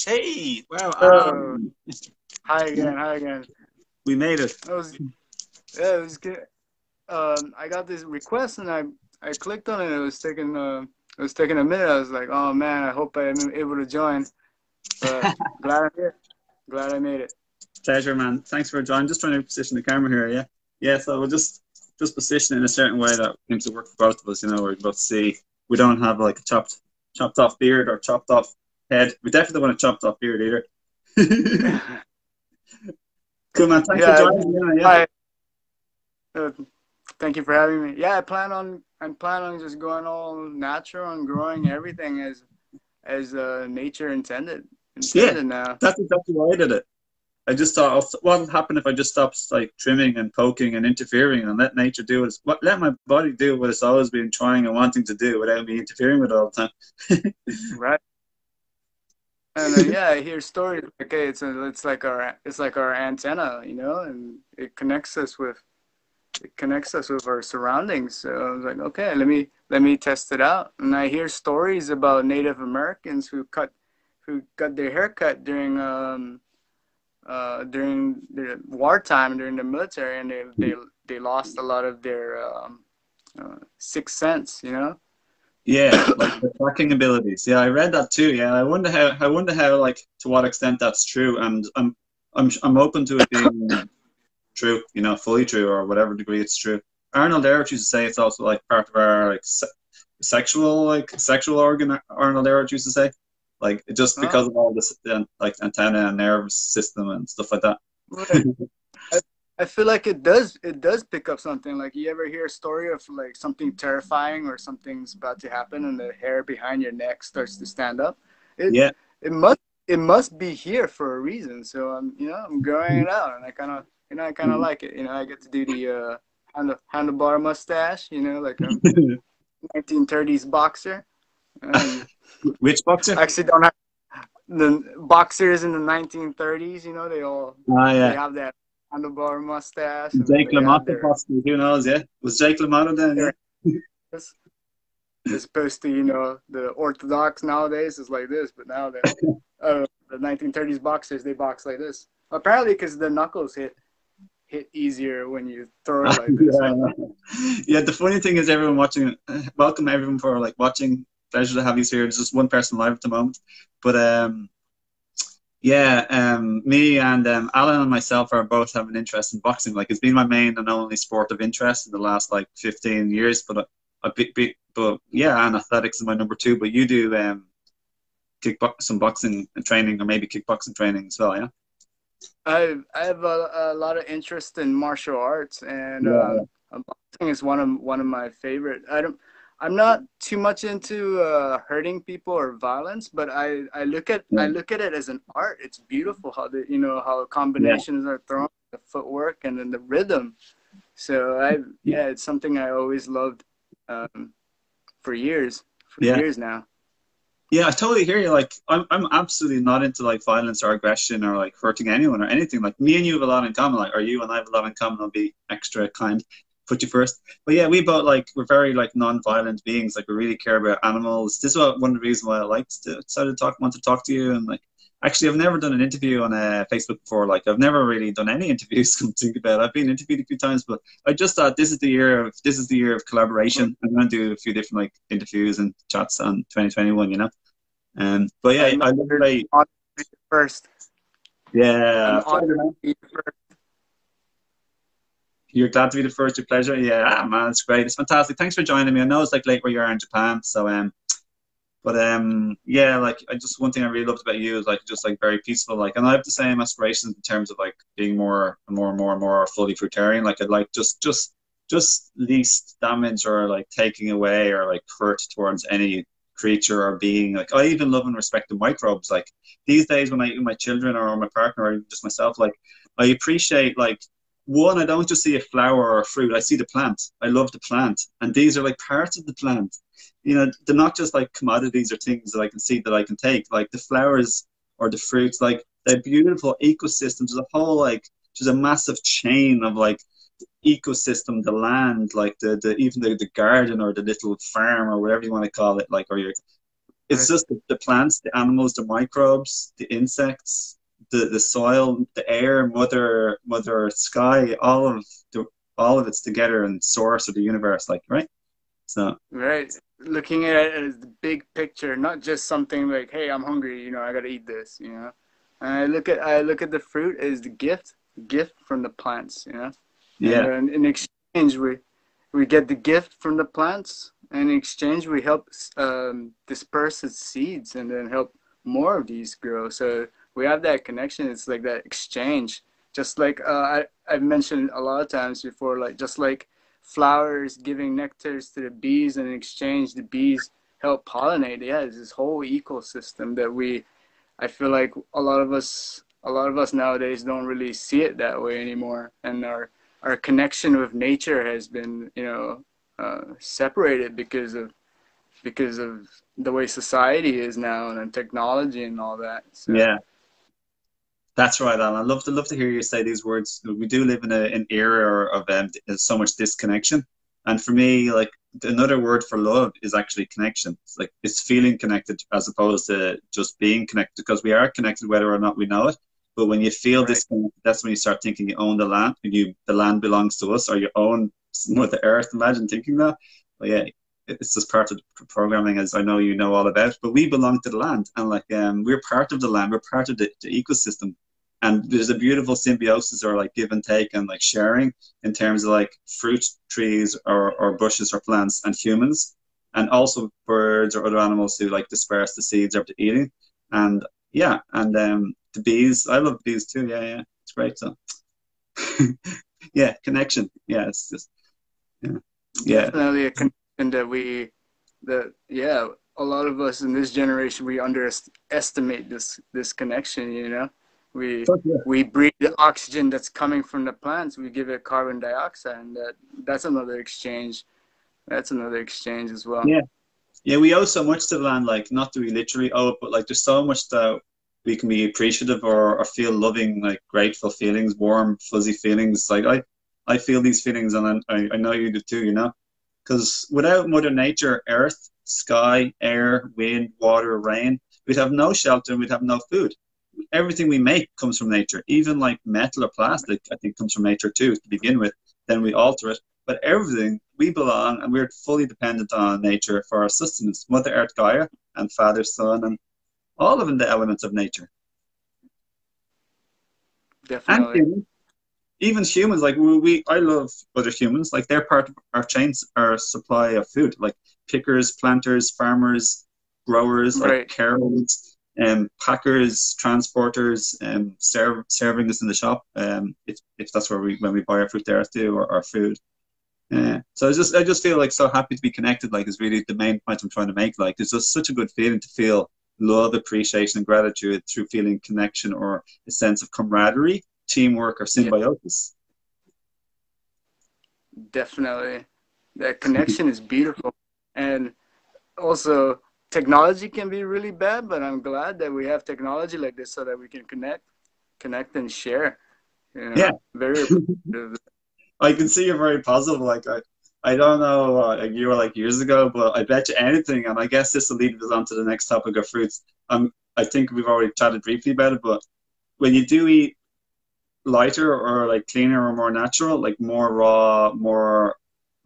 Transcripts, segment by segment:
Hey, wow, Oh, hi again, hi again. we made it. That was yeah, it was good. I got this request and I clicked on it. It was taking a minute. I was like, oh man, I hope I'm able to join. But glad I'm here. Glad I made it. Pleasure, man. Thanks for joining. Just trying to position the camera here, yeah. Yeah, so we'll just position it in a certain way that seems to work for both of us, we're about to see. We don't have like a chopped off beard or chopped off head. We definitely don't want a chopped off beard either. Cool, man. Thanks for Yeah, joining. Yeah, I uh, thank you for having me. Yeah, I'm planning on just going all natural and growing everything as nature yeah. intended now. That's exactly why I did it. I just thought, what would happen if I just stopped like trimming and poking and interfering and let nature do let my body do what it's always been trying and wanting to do without me interfering with it all the time. Right. And yeah, I hear stories like, hey, it's like our antenna, and it connects us with our surroundings. So I was like, okay, let me test it out. And I hear stories about Native Americans who got their hair cut during the wartime during the military, and they lost a lot of their sixth sense, Yeah, like the tracking abilities. Yeah, I read that too. Yeah, I wonder how like to what extent that's true, and I'm open to it being true, fully true or whatever degree it's true. Arnold Ehret used to say it's also like part of our like sexual organ. Arnold Ehret used to say, like just Huh? because of all this like antenna and nervous system and stuff like that. Right. I, I feel like it does pick up something. Like, you ever hear a story of like something terrifying or something's about to happen and the hair behind your neck starts to stand up? It Yeah. it must it must be here for a reason. So I'm growing it out, and I kind of like it. I get to do the handlebar mustache, like a 1930s boxer. And Which boxer? I actually don't have the boxers in the 1930s, Ah, they yeah. have that handlebar mustache, and then Jake they have LaMotta, possibly. Who knows? Yeah. Was Jake LaMotta then? their Yeah. as opposed to the orthodox nowadays is like this, but now the 1930s boxers, they box like this. Apparently, because the knuckles hit easier when you throw it like this. Yeah, yeah. The funny thing is, everyone watching. Welcome everyone for like watching. Pleasure to have you here. There's just one person live at the moment, but yeah, me and Alan and myself are both have an interest in boxing. Like it's been my main and only sport of interest in the last like 15 years. But yeah, and athletics is my number two. But you do some boxing training or maybe kickboxing training as well, yeah. I have a lot of interest in martial arts, and Yeah, boxing is one of my favorite. I'm not too much into hurting people or violence, but yeah, I look at it as an art. It's beautiful how how yeah, combinations are thrown, the footwork, and then the rhythm. So yeah, it's something I always loved um, for yeah. years now. Yeah, I totally hear you. Like, I'm absolutely not into like violence or aggression or like hurting anyone or anything. Like, me and you have a lot in common. Like, or you and I have a lot in common. I'll be extra kind, put you first. But yeah, we both like we're very like non-violent beings. Like, we really care about animals. This is one of the reasons why I liked to started to want to talk to you. And like, actually, I've never done an interview on Facebook before. Like, I've never really done any interviews. Come to think about it. I've been interviewed a few times, but I just thought this is the year of collaboration. I'm going to do a few different like interviews and chats on 2021. But yeah, I'm I love honored, like honored to be the first. I'm yeah, honored pleasure, man. to be the first. You're glad to be the first. Your pleasure. Yeah, man, it's great. It's fantastic. Thanks for joining me. I know it's like late where you are in Japan, so but yeah, like I just one thing I really loved about you is like just like very peaceful. Like, and I have the same aspirations in terms of like being more and more and more and more fully fruitarian. Like, I'd like just least damage or like taking away or like hurt towards any creature or being. Like, I even love and respect the microbes. Like these days when I my children or my partner or just myself, like I appreciate like one, I don't just see a flower or a fruit, I see the plant. I love the plant. And these are like parts of the plant. They're not just like commodities or things that I can see that I can take. Like the flowers or the fruits, like they're beautiful ecosystems. There's a whole like there's a massive chain of like ecosystem, the land, like the even the garden or the little farm or whatever you want to call it, like or your it's just the plants, the animals, the microbes, the insects, the soil, the air, mother sky, all of it's together and source of the universe, like, right? So Right. Looking at it as the big picture, not just something like, hey, I'm hungry, you know, I gotta eat this, you know. And I look at the fruit as the gift from the plants, you know. And yeah, then in exchange we get the gift from the plants, and in exchange we help disperse its seeds and then help more of these grow. So we have that connection. It's like that exchange. Just like I've mentioned a lot of times before, like just like flowers giving nectars to the bees, and in exchange the bees help pollinate. Yeah, it's this whole ecosystem that I feel like a lot of us nowadays don't really see it that way anymore, and our connection with nature has been, you know, separated because of the way society is now and then technology and all that. So yeah. That's right, Alan. I love to hear you say these words. We do live in an era of so much disconnection, and for me, like another word for love is actually connection. It's like it's feeling connected as opposed to just being connected, because we are connected whether or not we know it. But when you feel right, disconnected, that's when you start thinking you own the land, and the land belongs to us, or you own Mother Earth. Imagine thinking that. But yeah, it's just part of the programming, as I know you know all about. But we belong to the land, and like we're part of the land. We're part of the ecosystem, and there's a beautiful symbiosis, or like give and take and like sharing, in terms of like fruit trees or bushes or plants and humans, and also birds or other animals who like disperse the seeds after eating. And yeah, and the bees, I love bees too. Yeah, yeah, it's great. So yeah, connection. Yeah, it's just yeah, yeah. definitely a connection that yeah, a lot of us in this generation, we underestimate this connection, you know. we Fuck yeah. we breathe the oxygen that's coming from the plants, we give it carbon dioxide, and that's another exchange. That's another exchange as well. Yeah. Yeah, we owe so much to the land, like not that we literally owe it, but like there's so much that we can be appreciative, or feel loving, like grateful feelings, warm, fuzzy feelings. Like I feel these feelings, and I know you do too, you know? Because without Mother Nature, earth, sky, air, wind, water, rain, we'd have no shelter and we'd have no food. Everything we make comes from nature. Even like metal or plastic, I think, comes from nature too to begin with. Then we alter it. But everything, we belong and we're fully dependent on nature for our sustenance. Mother Earth, Gaia, and Father, Son, and all of them, the elements of nature. And Definitely. humans, even humans, like I love other humans. Like they're part of our chains, our supply of food. Like pickers, planters, farmers, growers, like Right. carers, packers, transporters, serving us in the shop. If that's where when we buy our fruit there too, or our food. Yeah. So I just feel like so happy to be connected. Like is really the main point I'm trying to make. Like it's just such a good feeling to feel love, appreciation, and gratitude through feeling connection, or a sense of camaraderie, teamwork, or Yeah, symbiosis. definitely. That connection is beautiful. And also, technology can be really bad, but I'm glad that we have technology like this so that we can connect and share. You Yeah, know, very appreciative. I can see you're very positive. Like I don't know like you were like years ago, but I bet you anything. And I guess this will lead us on to the next topic of fruits. I think we've already chatted briefly about it, but when you do eat lighter or like cleaner or more natural, like more raw, more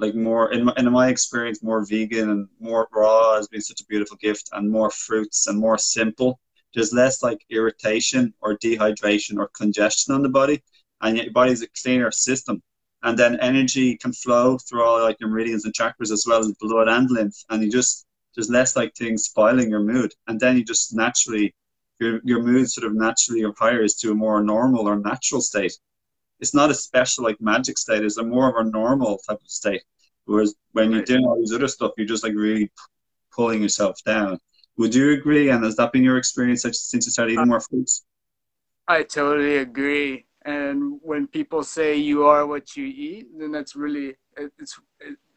like more in my experience, more vegan and more raw has been such a beautiful gift, and more fruits and more simple. There's less like irritation or dehydration or congestion on the body, and yet your body's a cleaner system. And then energy can flow through all like your meridians and chakras, as well as blood and lymph, and you just there's less like things spoiling your mood, and then you just naturally your mood sort of naturally hires to a more normal or natural state. It's not a special like magic state. It's a more of a normal type of state. Whereas when you're Right. doing all these other stuff, you're just like really pulling yourself down. Would you agree? And has that been your experience since you started eating more fruits? I totally agree. And when people say you are what you eat, then that's really it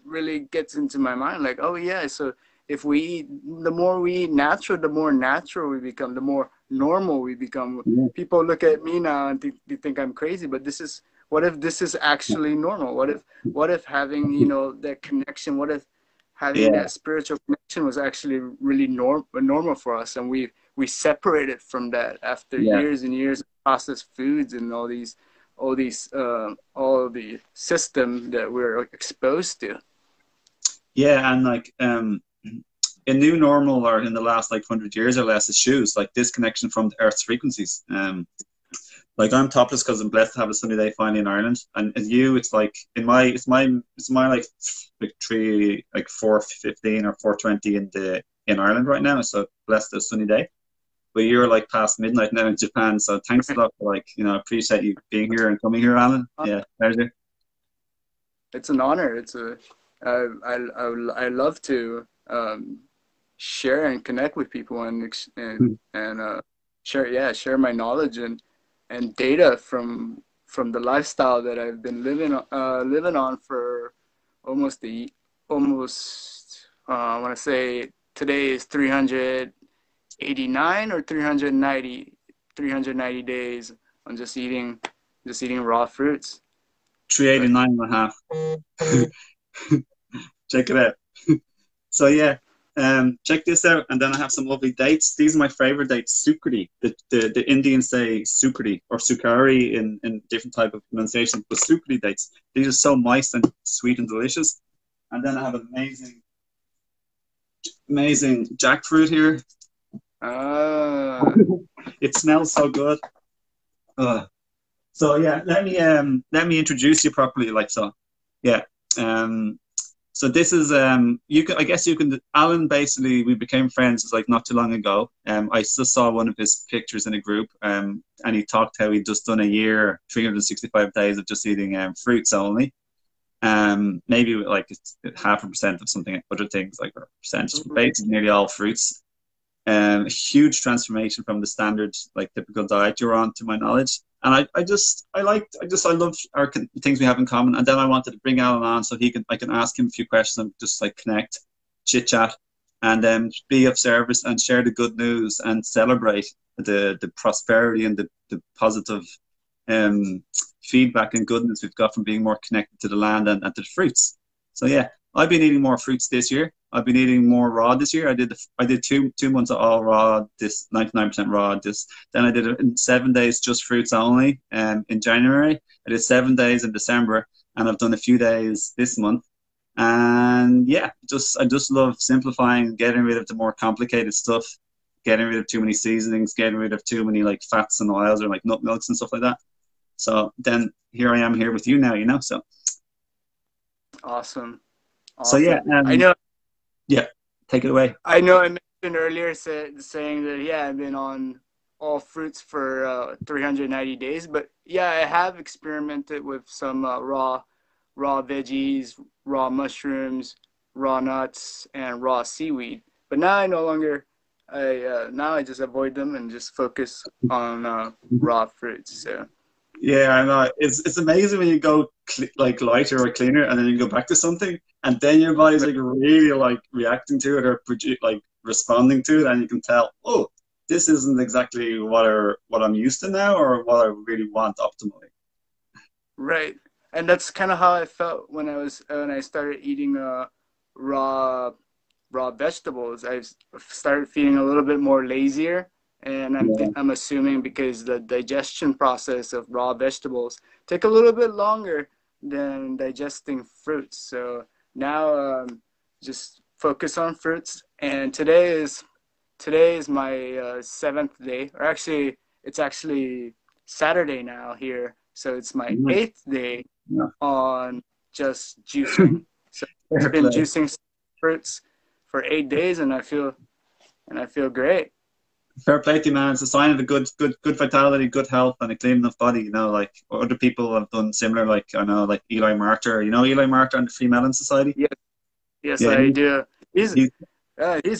really gets into my mind. Like, oh yeah, so if we eat, the more we eat natural, the more natural we become, the more normal we become. Yeah. People look at me now and they think I'm crazy, but this is what if this is actually normal? What if having, you know, that connection? What if having Yeah, that spiritual connection was actually really normal for us, and we separated from that after yeah, years and years of processed foods and all the system that we're exposed to. yeah, and like a new normal, or in the last like 100 years or less, is shoes, like disconnection from the Earth's frequencies. Like I'm topless because I'm blessed to have a sunny day finally in Ireland, and as you, it's like it's my like three like 4:15 or 4:20 in Ireland right now, so blessed a sunny day. But you're like past midnight now in Japan, so thanks a lot for like appreciate you being here and coming here, Alan. Yeah, pleasure. It's an honor. I love to share and connect with people and share my knowledge and data from the lifestyle that I've been living on for almost the almost I want to say today is 389 or 390 days on just eating raw fruits. 389 and a half. Check it out. So yeah, check this out, and then I have some lovely dates. These are my favorite dates. Sukriti, the Indians say Sukriti or Sukari in different type of pronunciation, but Sukriti dates. These are so moist and sweet and delicious. And then I have amazing jackfruit here. It smells so good. So yeah, let me introduce you properly, like so. Yeah. So this is I guess you can, Alan, basically we became friends like not too long ago. I just saw one of his pictures in a group, and he talked how he'd just done a year, 365 days of just eating fruits only. Maybe like it's 0.5% of something, other things like, or percent, just basically nearly all fruits. A huge transformation from the standard, like typical diet you're on, to my knowledge. And I love our things we have in common. And then I wanted to bring Alan on so I can ask him a few questions and just like connect, chit chat, and be of service and share the good news and celebrate the prosperity and the positive feedback and goodness we've got from being more connected to the land and to the fruits. So yeah, I've been eating more fruits this year. I've been eating more raw this year. I did 2 months of all raw, this 99% raw. Then I did it in 7 days just fruits only. In January, I did 7 days in December, and I've done a few days this month. And yeah, I just love simplifying, getting rid of the more complicated stuff, getting rid of too many seasonings, getting rid of too many like fats and oils or like nut milks and stuff like that. So then here I am here with you now, so. Awesome. So yeah, I know. Yeah, take it away. I know I mentioned earlier saying that, yeah, I've been on all fruits for 390 days, but yeah, I have experimented with some raw veggies, raw mushrooms, raw nuts, and raw seaweed. But now I no longer, now I just avoid them and just focus on raw fruits. So. Yeah, I know. It's amazing when you go like lighter or cleaner, and then you go back to something, and then your body's like really like reacting to it or like responding to it, and you can tell, oh, this isn't exactly what I'm used to now, or what I really want optimally. Right, and that's kind of how I felt when I started eating raw vegetables. I started feeling a little bit more lazier. And I'm assuming because the digestion process of raw vegetables take a little bit longer than digesting fruits. So now just focus on fruits. And today is my 7th day, or actually it's actually Saturday now here. So it's my 8th day on just juicing. So I've been juicing fruits for 8 days, and I feel great. Fair play to you, man. It's a sign of a good vitality, good health, and a clean enough body. Like other people have done similar. Like I know, like Eli Martyr. Eli Martyr and the Free Melon Society. Yes, yeah, I do. He's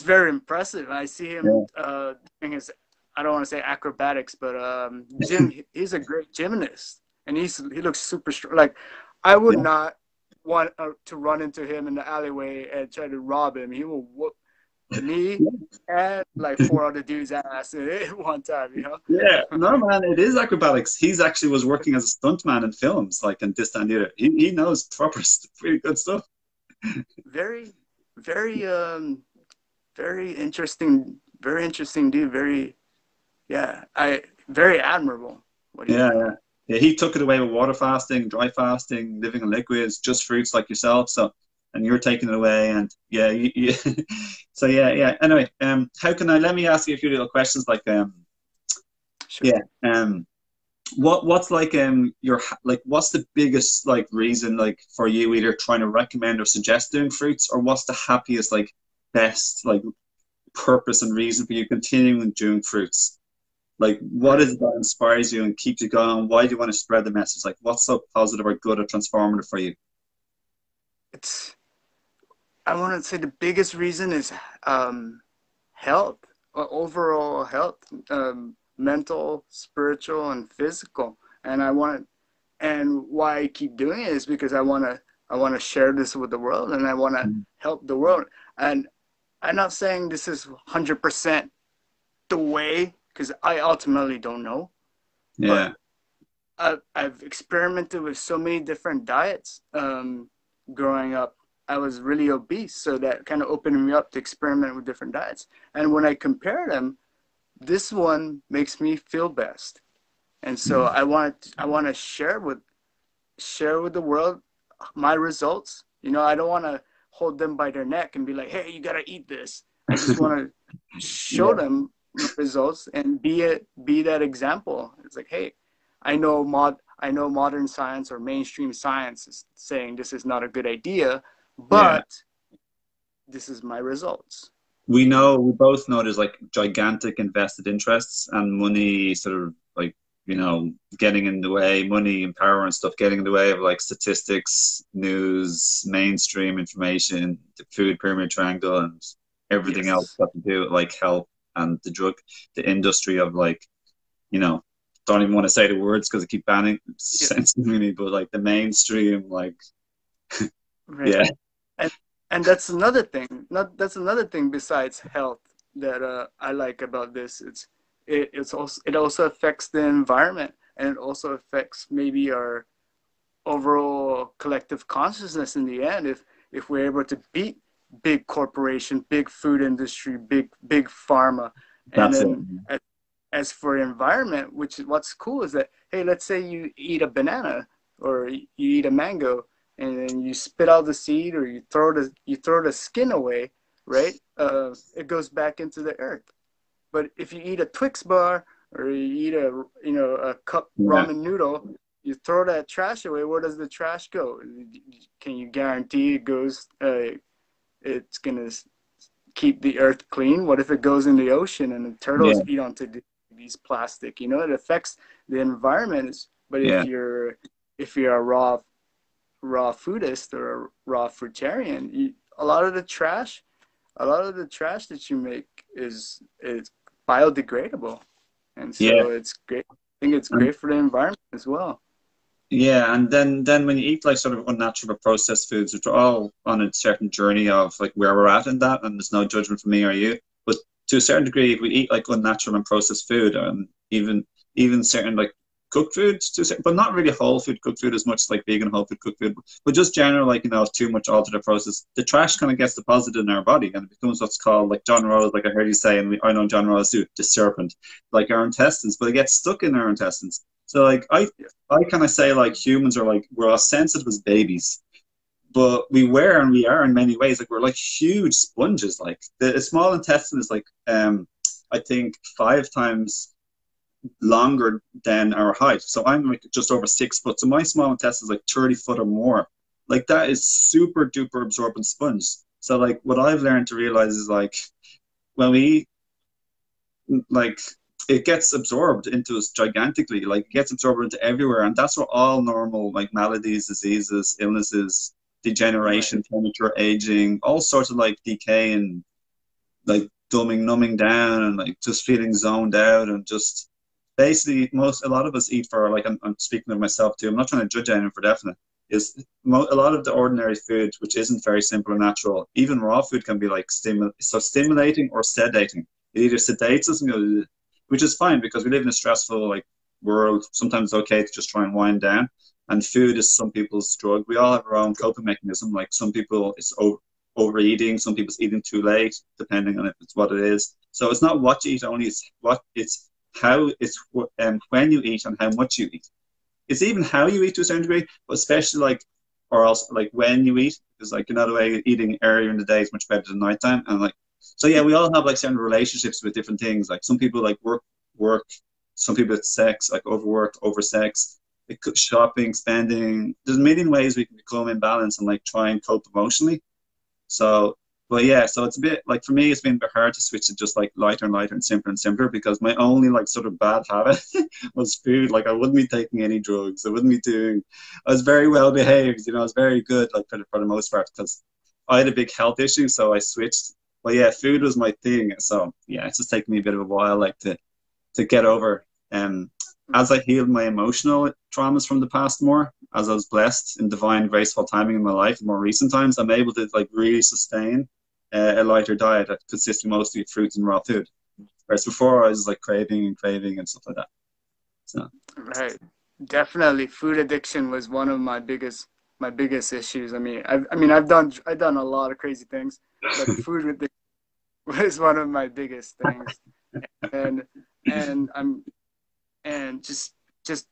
very impressive. I see him doing his, I don't want to say acrobatics, but he's a great gymnast, and he looks super strong. Like I would not want to run into him in the alleyway and try to rob him. He will whoop me and like 4 other dudes' ass at one time, Yeah, no, man, it is acrobatics. He's actually was working as a stuntman in films, like in this and the other. He knows proper, pretty good stuff. Very, very very interesting dude. Very, yeah, I very admirable what he's Yeah, doing. yeah. Yeah, he took it away with water fasting, dry fasting, living on liquids, just fruits like yourself. So, and you're taking it away, and yeah, so yeah, yeah. Anyway, how can I? Let me ask you a few little questions. Like, Sure. yeah, what's like, like, what's the biggest like reason like for you either trying to recommend or suggest doing fruits, or what's the happiest like best like purpose and reason for you continuing doing fruits? Like, what Right. is it that inspires you and keeps you going? Why do you want to spread the message? Like, what's so positive or good or transformative for you? It's, I want to say the biggest reason is um, health, overall health, mental, spiritual, and physical. And I want, and why I keep doing it is because I want to share this with the world, and I want to help the world. And I'm not saying this is 100% the way, because I ultimately don't know. But Yeah, I've experimented with so many different diets. Growing up, I was really obese, so that kind of opened me up to experiment with different diets. And when I compare them, this one makes me feel best. And so I want to share with the world my results. You know, I don't want to hold them by their neck and be like, "Hey, you gotta eat this." I just want to show yeah, them my results and be that example. It's like, hey, I know modern science or mainstream science is saying this is not a good idea, yeah. but this is my results. We You know, know, we both know there's like gigantic invested interests and money sort of like, getting in the way, money and power and stuff getting in the way of like statistics, news, mainstream information, the food pyramid triangle, and everything else yes, got to do with like health and the industry of like, you know, don't even want to say the words because I keep banning yeah, censoring me, but like the mainstream, like, right. yeah, and and that's another thing. Not that's another thing besides health that I like about this. It also affects the environment, and it also affects maybe our overall collective consciousness in the end. If we're able to beat big corporation, big food industry, big pharma, and that's it. then as for environment, which is what's cool is that, hey, let's say you eat a banana or you eat a mango, and then you spit out the seed or you throw the skin away, right? It goes back into the earth. But if you eat a Twix bar or you eat a cup Yeah, ramen noodle, you throw that trash away. Where does the trash go? Can you guarantee it goes? It's gonna keep the earth clean. What if it goes in the ocean and the turtles yeah, eat onto these plastic? You know, it affects the environment. But yeah. if you're a raw foodist or a raw fruitarian, a lot of the trash that you make is biodegradable, and Yeah. so it's great. I think it's And great for the environment as well. yeah, and then when you eat like sort of unnatural or processed foods, which are all on a certain journey of like where we're at in that, and there's no judgment from me or you, but to a certain degree, if we eat like unnatural and processed food, and even certain like cooked foods, but not really whole food cooked food as much like vegan whole food cooked food, but just general like too much altered or processed, the trash kind of gets deposited in our body and it becomes what's called like John Rawls, like I heard you say, and I know John Rawls too, the serpent, like our intestines, but it gets stuck in our intestines. So like Yeah, I kind of say like humans are like we're as sensitive as babies, but we were and we are in many ways like we're like huge sponges. Like the small intestine is like I think 5 times longer than our height. So I'm like just over 6 foot. So my small intestine is like 30 foot or more. Like that is super duper absorbent sponge. So like what I've learned to realize is like when we like it gets absorbed into us gigantically, like it gets absorbed into everywhere, and that's what all normal like maladies, diseases, illnesses, right. degeneration, premature aging, all sorts of like decay and like dumbing, numbing down, and like just feeling zoned out, and just basically a lot of us eat for like I'm speaking of myself too. I'm not trying to judge anyone for definite. Is a lot of the ordinary food, which isn't very simple or natural, even raw food can be like stimulating or sedating. It either sedates us, and which is fine because we live in a stressful like world. Sometimes it's okay to just try and wind down. And food is some people's drug. We all have our own coping mechanism. Like some people, it's overeating. Some people's eating too late, depending on if it's what it is. So it's not what you eat only; it's how it's when you eat and how much you eat. It's even how you eat to a certain degree, but especially like, or else like when you eat, because like another way eating earlier in the day is much better than nighttime. And like, so yeah, we all have like certain relationships with different things. Like some people like work. Some people it's sex, like overwork, oversex. It could shopping, spending. There's a million ways we can become imbalanced and like try and cope emotionally. So, but yeah, so it's a bit like for me, it's been a bit hard to switch to just like lighter and lighter and simpler because my only like sort of bad habit was food. Like I wouldn't be taking any drugs. I wouldn't be doing. I was very well behaved. You know, I was very good like for the most part because I had a big health issue, so I switched. But yeah, food was my thing. So yeah, it's just taken me a bit of a while like to get over. As I healed my emotional traumas from the past more, as I was blessed in divine graceful timing in my life in more recent times, I'm able to like really sustain a lighter diet that consists mostly of fruits and raw food. Whereas before I was like craving and stuff like that. So Right. Definitely, food addiction was one of my biggest issues. I've done a lot of crazy things, but food addiction was one of my biggest things. And and I'm and just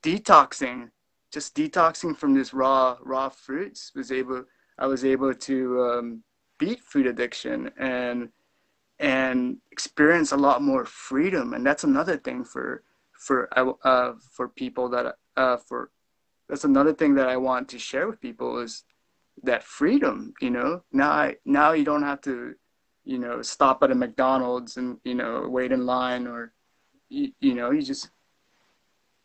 detoxing from this raw fruits I was able to beat food addiction and experience a lot more freedom. And that's another thing for people that for that's another thing that I want to share with people is that freedom. Now you don't have to stop at a McDonald's and wait in line, or you just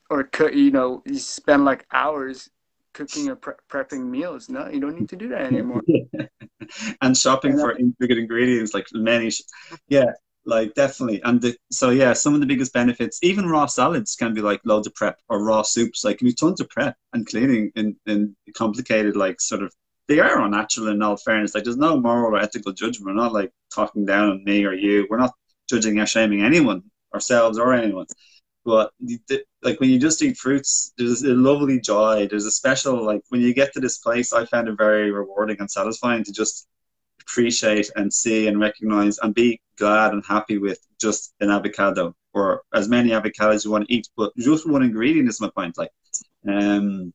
or cook, you spend like hours cooking or prepping meals. No, you don't need to do that anymore. and shopping for intricate ingredients like yeah, like definitely. And so yeah, some of the biggest benefits, even raw salads can be like loads of prep, or raw soups like can be tons of prep and cleaning in complicated like sort of, they are unnatural in all fairness. Like there's no moral or ethical judgment. We're not like talking down on me or you. We're not judging or shaming anyone, ourselves or anyone. But like when you just eat fruits, there's a lovely joy. There's a special, like when you get to this place, I found it very rewarding and satisfying to just appreciate and see and recognize and be glad and happy with just an avocado, or as many avocados you want to eat, but just one ingredient is my point. Like, when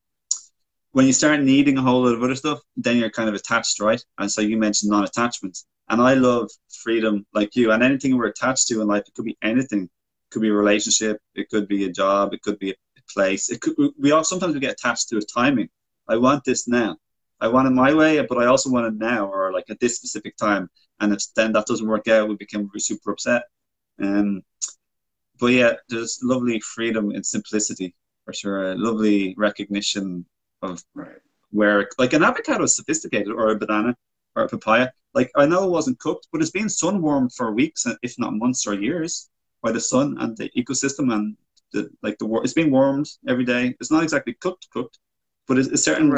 you start needing a whole lot of other stuff, then you're kind of attached, right? And so you mentioned non-attachment, and I love freedom like you, and anything we're attached to in life, it could be anything. It could be a relationship, it could be a job, it could be a place. It could, we all sometimes we get attached to a timing. I want this now. I want it my way, but I also want it now, or like at this specific time. And if then that doesn't work out, we become super upset. But yeah, there's lovely freedom in simplicity, for sure. A lovely recognition of where, like an avocado is sophisticated, or a banana, or a papaya. Like I know it wasn't cooked, but it's been sun warmed for weeks, if not months or years, by the sun and the ecosystem, and it's been warmed every day. It's not exactly cooked, but it's a certain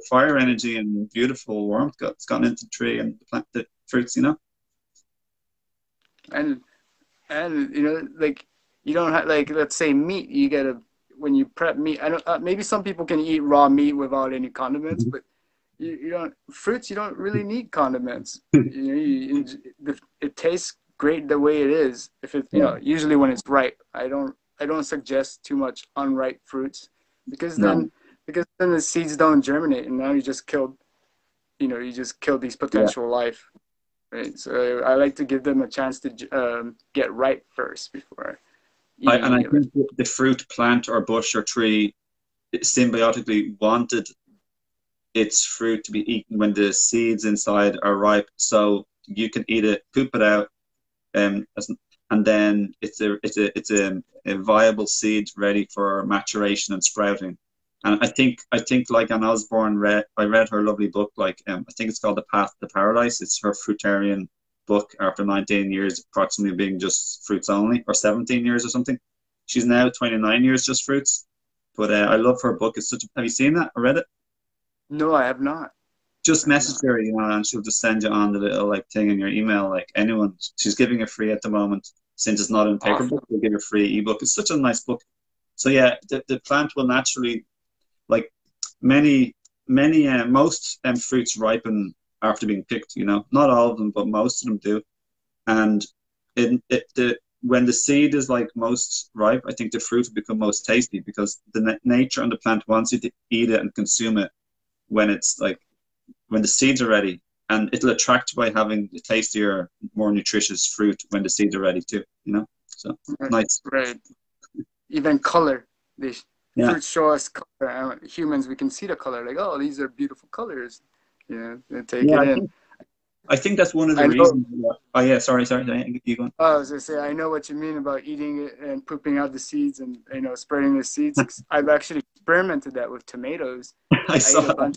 fire energy and beautiful warmth it's gone into the tree and the plant, the fruits, And like you don't have, like, let's say meat. You gotta, when you prep meat. I don't. Maybe some people can eat raw meat without any condiments, but you don't. Fruits, you don't really need condiments. It tastes great the way it is. If it, usually when it's ripe. I don't suggest too much unripe fruits because then the seeds don't germinate, and now you just killed these potential life. Right. So I like to give them a chance to get ripe first before. I think the fruit, plant, or bush or tree symbiotically wanted its fruit to be eaten when the seeds inside are ripe, so you can eat it, poop it out, and then it's a viable seed ready for maturation and sprouting. And I think like Anne Osborne, I read her lovely book, like I think it's called The Path to Paradise. It's her fruitarian book after 19 years approximately being just fruits only, or 17 years or something. She's now 29 years just fruits. But I love her book. It's such a, have you seen that or read it? No, I have not. Just message her, and she'll just send you on the little like thing in your email, like anyone. She's giving it free at the moment. Since it's not in paper book, we'll give you a free ebook. It's such a nice book. So yeah, the plant will naturally, like most fruits ripen after being picked. You know, not all of them, but most of them do. And when the seed is like most ripe, I think the fruit will become most tasty because the nature on the plant wants you to eat it and consume it when it's like when the seeds are ready, and it'll attract by having the tastier, more nutritious fruit when the seeds are ready too. You know, so nice. Right. Even color. The Yeah. fruits show us color. Humans, we can see the color. Like, oh, these are beautiful colors. You know, and take Yeah, it in. I think that's one of the I know. reasons. Oh yeah, sorry. You go on. I was gonna say, I know what you mean about eating it and pooping out the seeds and spreading the seeds. I've actually experimented that with tomatoes. I saw ate a bunch.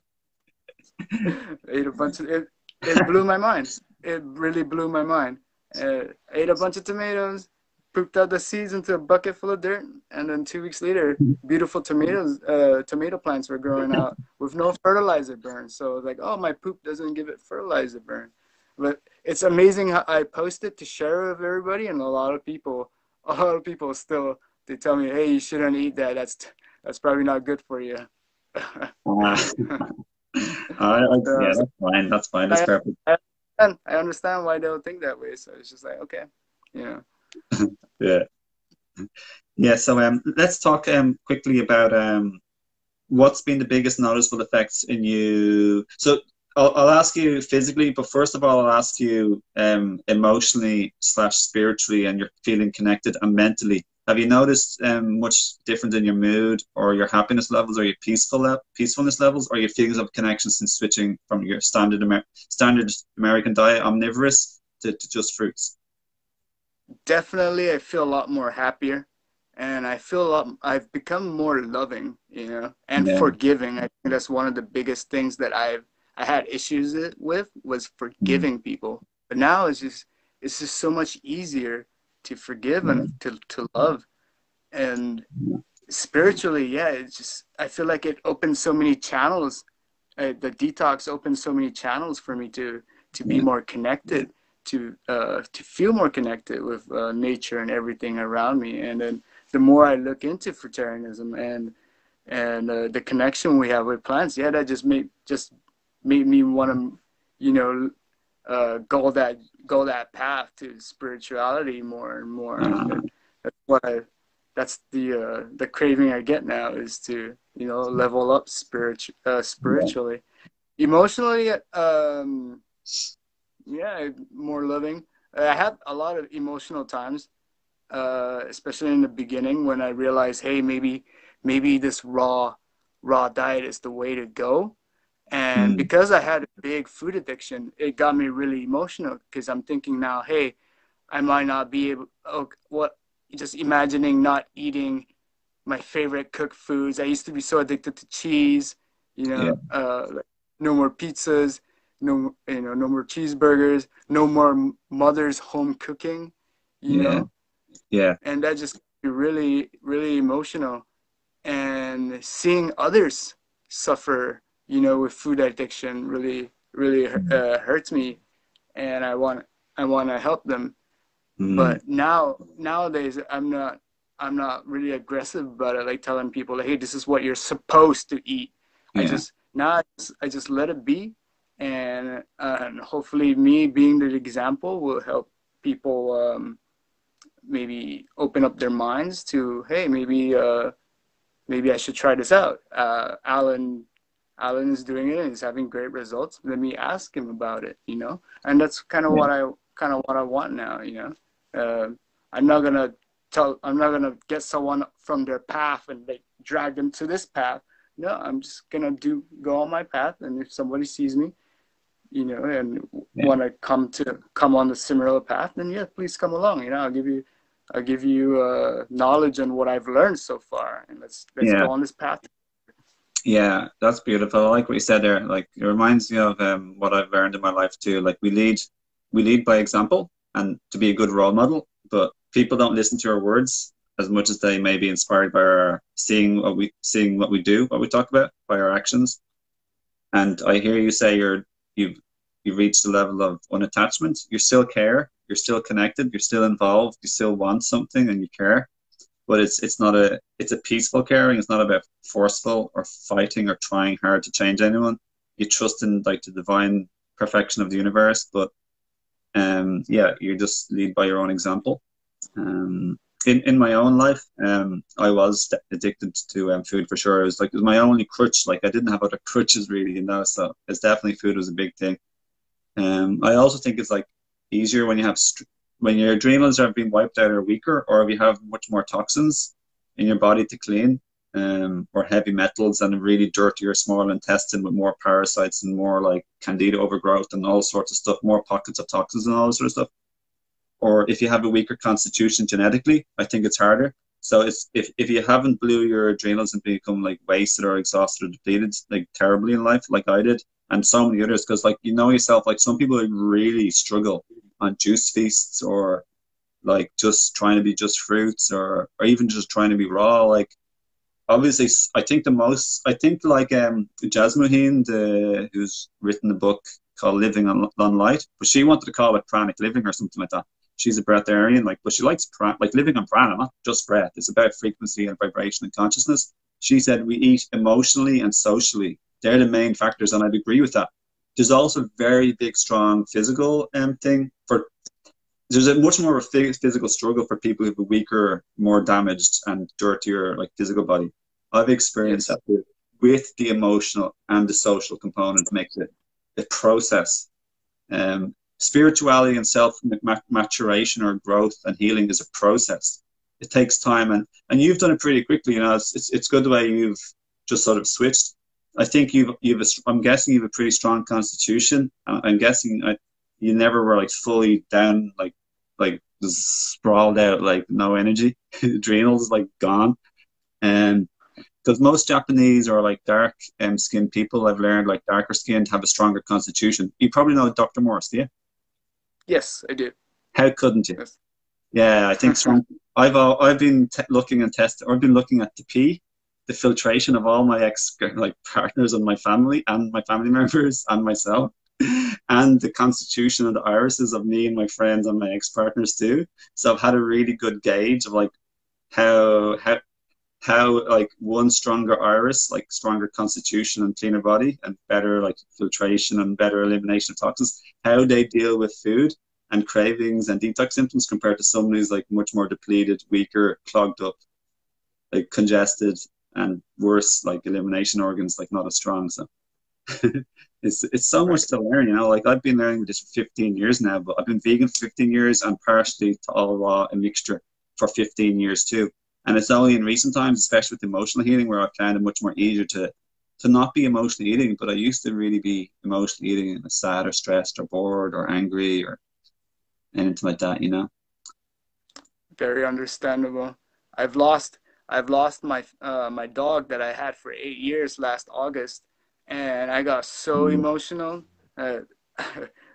Ate a bunch of it. It blew my mind. It really blew my mind. Ate a bunch of tomatoes, pooped out the seeds into a bucket full of dirt, and then 2 weeks later, beautiful tomato plants were growing out with no fertilizer burn. So like, oh, my poop doesn't give it fertilizer burn. But it's amazing how I post it to share with everybody, and a lot of people still they tell me, hey, you shouldn't eat that. That's probably not good for you. Yeah, that's fine. That's fine. That's perfect. I understand why they don't think that way. So it's just like, okay, Yeah. Yeah. So let's talk quickly about what's been the biggest noticeable effects in you. So I'll ask you physically, but first of all, I'll ask you emotionally / spiritually, and you're feeling connected and mentally. Have you noticed much difference in your mood or your happiness levels or your peacefulness levels or your feelings of connection since switching from your standard American diet, omnivorous, to just fruits? Definitely, I feel a lot more happier, and I've become more loving, and Yeah. forgiving. I think that's one of the biggest things that I had issues with was forgiving people. But now it's just so much easier to forgive and to love. And spiritually, yeah, it's just I feel like it opens so many channels. The detox opens so many channels for me to be more connected, to feel more connected with nature and everything around me. And then the more I look into fruitarianism and the connection we have with plants, yeah, that just made me want to, go that path to spirituality more and more. And that's the craving I get now, is to level up spiritually. Emotionally, yeah, more loving. I had a lot of emotional times, especially in the beginning when I realized, hey, maybe this raw diet is the way to go. And because I had a big food addiction, it got me really emotional, because I'm thinking now, hey, I might not be able, just imagining not eating my favorite cooked foods. I used to be so addicted to cheese, like no more pizzas, no more cheeseburgers, no more mother's home cooking, Yeah. and that just really, really emotional. And seeing others suffer, with food addiction really, really hurts me, and I want to help them. But nowadays, I'm not really aggressive about it, like telling people, like, hey, this is what you're supposed to eat. I just let it be, and hopefully me being the example will help people maybe open up their minds to, hey, maybe I should try this out. Alan is doing it and he's having great results. Let me ask him about it, and that's kind of what I want now. I'm not gonna get someone from their path and like drag them to this path. No, I'm just gonna go on my path, and if somebody sees me, and want to come on the similar path, then yeah, please come along. I'll give you knowledge on what I've learned so far, and let's go on this path. Yeah, that's beautiful. I like what you said there. Like, it reminds me of what I've learned in my life too. Like, we lead by example and to be a good role model, but people don't listen to our words as much as they may be inspired by our seeing what we do, what we talk about, by our actions. And I hear you say you've reached the level of unattachment. You still care, you're still connected, you're still involved, you still want something and you care. But it's a peaceful caring. It's not about forceful or fighting or trying hard to change anyone. You trust in like the divine perfection of the universe, but yeah, you just lead by your own example. Um, in my own life, I was addicted to food for sure. It was my only crutch. Like I didn't have other crutches really, you know. So it's definitely food was a big thing. I also think it's like easier when you have when your adrenals are being wiped out or weaker, or if you have much more toxins in your body to clean, or heavy metals and a really dirtier small intestine with more parasites and more like candida overgrowth and all sorts of stuff, more pockets of toxins and all that sort of stuff. Or if you have a weaker constitution genetically, I think it's harder. So it's if you haven't blew your adrenals and become like wasted or exhausted or depleted like terribly in life, like I did, and so many others, because like you know yourself, like some people really struggle on juice feasts or like just trying to be just fruits or even just trying to be raw. Like obviously, I think like Jasmine, who's written a book called Living on Light, but she wanted to call it pranic living or something like that. She's a breatharian, like, but she likes like living on prana, not just breath. It's about frequency and vibration and consciousness. She said we eat emotionally and socially. They're the main factors, and I'd agree with that. There's also a very big, strong physical thing for. There's a much more of a physical struggle for people who have a weaker, more damaged, and dirtier, like physical body. I've experienced Yes. that with the emotional and the social component makes it a process. Spirituality and self maturation or growth and healing is a process. It takes time, and you've done it pretty quickly. You know, it's good the way you've just sort of switched. I think I'm guessing you've a pretty strong constitution. I'm guessing you never were like fully down, like just sprawled out, like no energy, adrenals like gone. And because most Japanese or like dark skinned people, I've learned like darker skinned have a stronger constitution. You probably know Dr. Morse, do you? Yes, I do. How couldn't you? Yes. Yeah, I think strong. I've been looking and testing, or I've been looking at the pee, the filtration of all my ex like partners and my family members and myself, and the constitution of the irises of me and my friends and my ex partners too. So I've had a really good gauge of like how how like one stronger iris, like stronger constitution and cleaner body and better like filtration and better elimination of toxins, how they deal with food and cravings and detox symptoms compared to someone who's like much more depleted, weaker, clogged up, like congested and worse like elimination organs like not as strong. So it's so much Right. to learn, you know. Like I've been learning this for 15 years now, but I've been vegan for 15 years and partially to all raw and mixture for 15 years too. And it's only in recent times, especially with emotional healing, where I've found it much more easier to not be emotionally eating. But I used to really be emotionally eating and sad or stressed or bored or angry or anything like that, you know. Very understandable. I've lost I've lost my dog that I had for 8 years last August, and I got so Mm. emotional. Uh,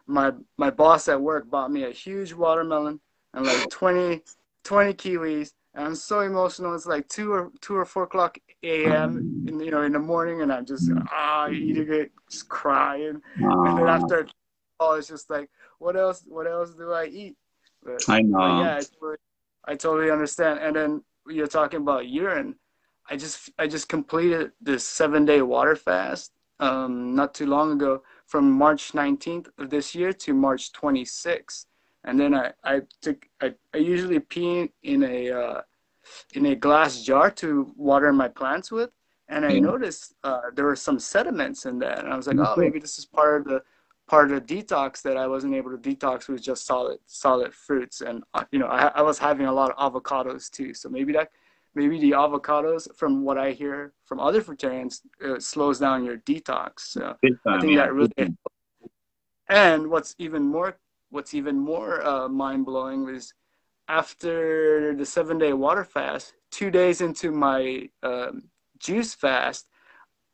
my boss at work bought me a huge watermelon and like 20 kiwis. And I'm so emotional. It's like 2 or 4 o'clock a.m. in the morning, and I'm just eating it, just crying. And then Uh, after, oh, it's just like, what else do I eat? I But know. yeah, I totally understand. And then you're talking about urine. I just completed this 7-day water fast not too long ago, from March 19th of this year to March 26th. And then I usually pee in a glass jar to water my plants with. And I Yeah. noticed there were some sediments in that, and I was like, oh, maybe this is part of the detox that I wasn't able to detox with just solid fruits. And I was having a lot of avocados too, so maybe the avocados, from what I hear from other fruitarians, slows down your detox. So Big I time, think yeah. that Big really. time. And what's even more mind blowing was, after the 7-day water fast, 2 days into my juice fast,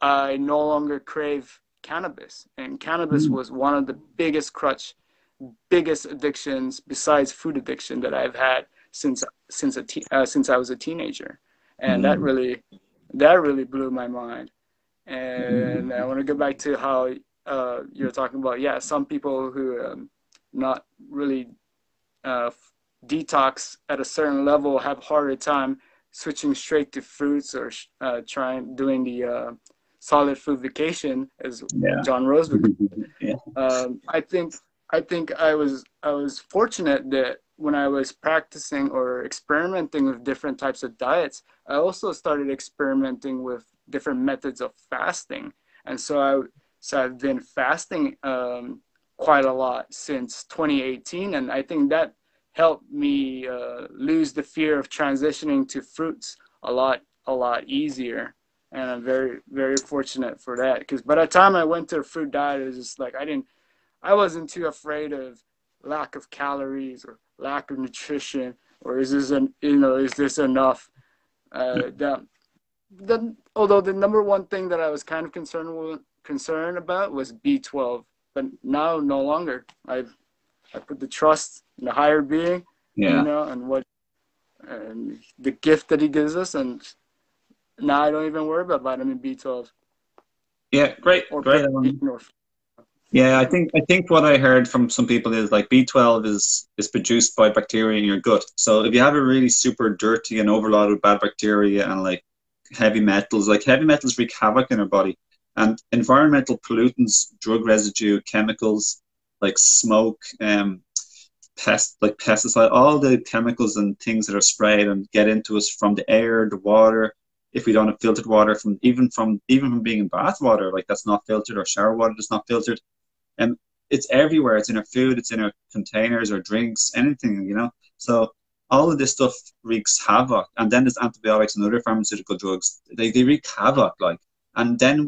I no longer crave cannabis. And cannabis Mm. was one of the biggest addictions besides food addiction that I've had since I was a teenager. And Mm. that really blew my mind. And I Mm. want to go back to how you're talking about, yeah, some people who not really uh, detox at a certain level have harder time switching straight to fruits, or trying doing the solid food vacation, as Yeah. John Rose would. Yeah. I think I was fortunate that when I was practicing or experimenting with different types of diets, I also started experimenting with different methods of fasting, and I've been fasting quite a lot since 2018, and I think that helped me lose the fear of transitioning to fruits a lot easier. And I'm very, very fortunate for that, because by the time I went to a fruit diet, it was just like I wasn't too afraid of lack of calories or lack of nutrition, or is this enough? Although the number one thing that I was kind of concerned about was B12, but now no longer. I put the trust in the higher being, Yeah. and the gift that he gives us, and now I don't even worry about vitamin B12 Yeah, great, or great. protein or. Yeah, I think what I heard from some people is like B12 is produced by bacteria in your gut. So if you have a really super dirty and overloaded bad bacteria and heavy metals, like heavy metals wreak havoc in our body. And environmental pollutants, drug residue, chemicals like smoke, pesticide, all the chemicals and things that are sprayed and get into us from the air, the water. If we don't have filtered water, even from being in bath water, like that's not filtered, or shower water that's not filtered, and it's everywhere. It's in our food, it's in our containers, our drinks, anything. So all of this stuff wreaks havoc. And then there's antibiotics and other pharmaceutical drugs. They wreak havoc, like. And then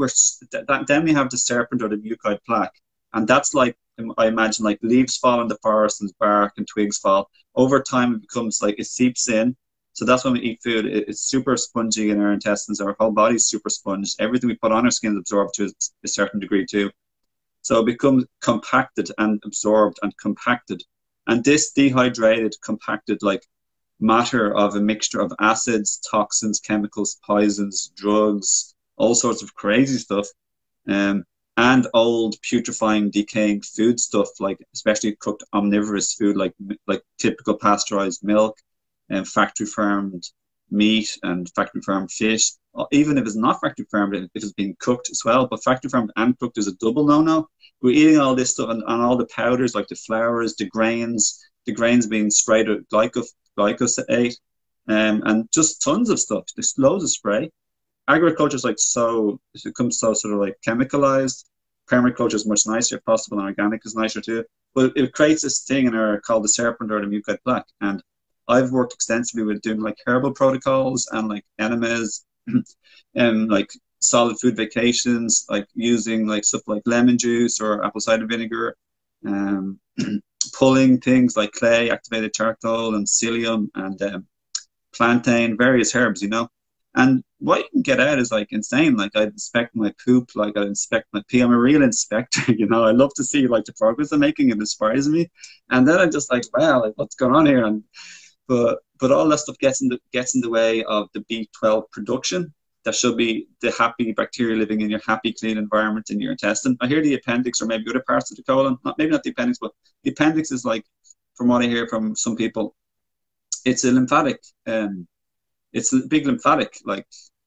then we have the serpent or the mucoid plaque, and that's like, I imagine, like leaves fall in the forest and bark and twigs fall. Over time, it becomes like it seeps in. So that's when we eat food. It's super spongy in our intestines. Our whole body's super sponge. Everything we put on our skin is absorbed to a certain degree too. So it becomes compacted and absorbed and compacted. And this dehydrated, compacted matter of a mixture of acids, toxins, chemicals, poisons, drugs, all sorts of crazy stuff, and old putrefying, decaying food stuff, like especially cooked omnivorous food, like typical pasteurized milk and factory farmed meat and factory farmed fish. Even if it's not factory farmed, if it's being cooked as well, but factory farmed and cooked is a double no-no. We're eating all this stuff and all the powders, like the flours, the grains being sprayed with glyphosate, and just tons of stuff. There's loads of spray. Agriculture is it becomes so sort of like chemicalized. Permaculture is much nicer if possible, and organic is nicer too. But it creates this thing called the serpent or the mucoid plaque. And I've worked extensively with doing herbal protocols and enemas, and solid food vacations, using stuff like lemon juice or apple cider vinegar, pulling things like clay, activated charcoal, and psyllium, and plantain, various herbs, And what you can get out is insane. I'd inspect my poop, I'd inspect my pee. I'm a real inspector, I love to see the progress I'm making. It inspires me. And then I'm just wow, what's going on here? And but all that stuff gets in the way of the B12 production. That should be the happy bacteria living in your happy, clean environment in your intestine. I hear the appendix, or maybe other parts of the colon, maybe not the appendix, but the appendix is from what I hear from some people, it's a lymphatic, it's a big lymphatic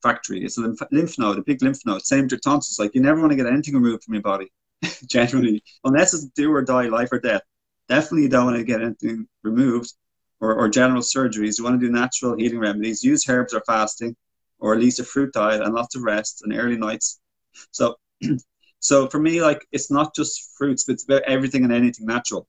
factory. It's a lymph node, a big lymph node. Same with your tonsils. You never want to get anything removed from your body, generally, unless it's do or die, life or death. Definitely you don't want to get anything removed, or general surgeries. You want to do natural healing remedies. Use herbs or fasting, or at least a fruit diet and lots of rest and early nights. So, so for me, it's not just fruits, but it's about everything and anything natural.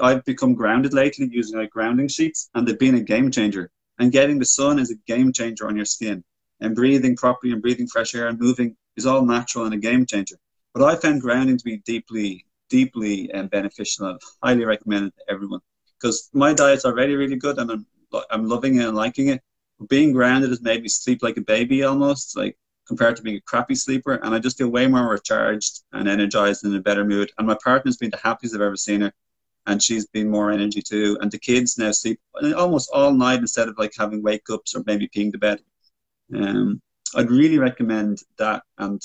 I've become grounded lately using grounding sheets, and they've been a game changer. And getting the sun is a game changer on your skin. And breathing properly and breathing fresh air and moving is all natural and a game changer. But I found grounding to be deeply, deeply beneficial, and highly recommend it to everyone. Because my diet's already really good, and I'm loving it and liking it. But being grounded has made me sleep like a baby almost, compared to being a crappy sleeper. And I just feel way more recharged and energized and in a better mood. And my partner's been the happiest I've ever seen her. And she's been more energy too. And the kids now sleep almost all night instead of having wake ups or maybe peeing to bed. I'd really recommend that. And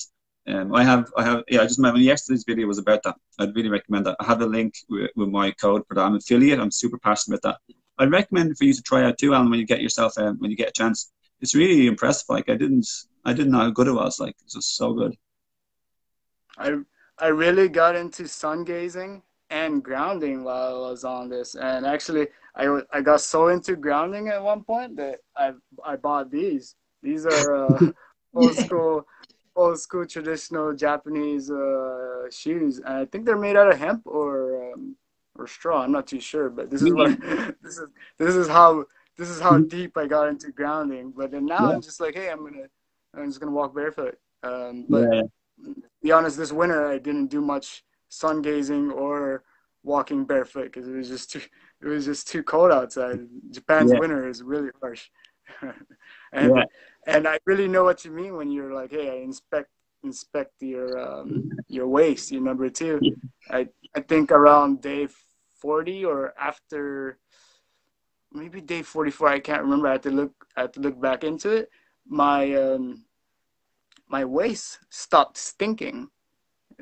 I just remember yesterday's video was about that. I'd really recommend that. I have a link with my code for that. I'm an affiliate. I'm super passionate about that. I'd recommend it for you to try out too, Alan, when you get yourself when you get a chance. It's really impressive. I didn't know how good it was. It's just so good. I I really got into sun gazing and grounding while I was on this, and actually I got so into grounding at one point that I bought these. These are old school old school traditional Japanese shoes, and I think they're made out of hemp or straw. I'm not too sure, but this is what Mm. I, this is how this is how deep I got into grounding. But then now Yeah, I'm just like, hey, I'm just gonna walk barefoot. But yeah, to be honest, this winter I didn't do much sun gazing or walking barefoot because it was just too cold outside. Japan's yeah, winter is really harsh, yeah, and and I really know what you mean when you're like, hey, I inspect your waist, your number two. yeah. I think around day 40 or after maybe day 44, I can't remember. I had to look back into it. My my waist stopped stinking.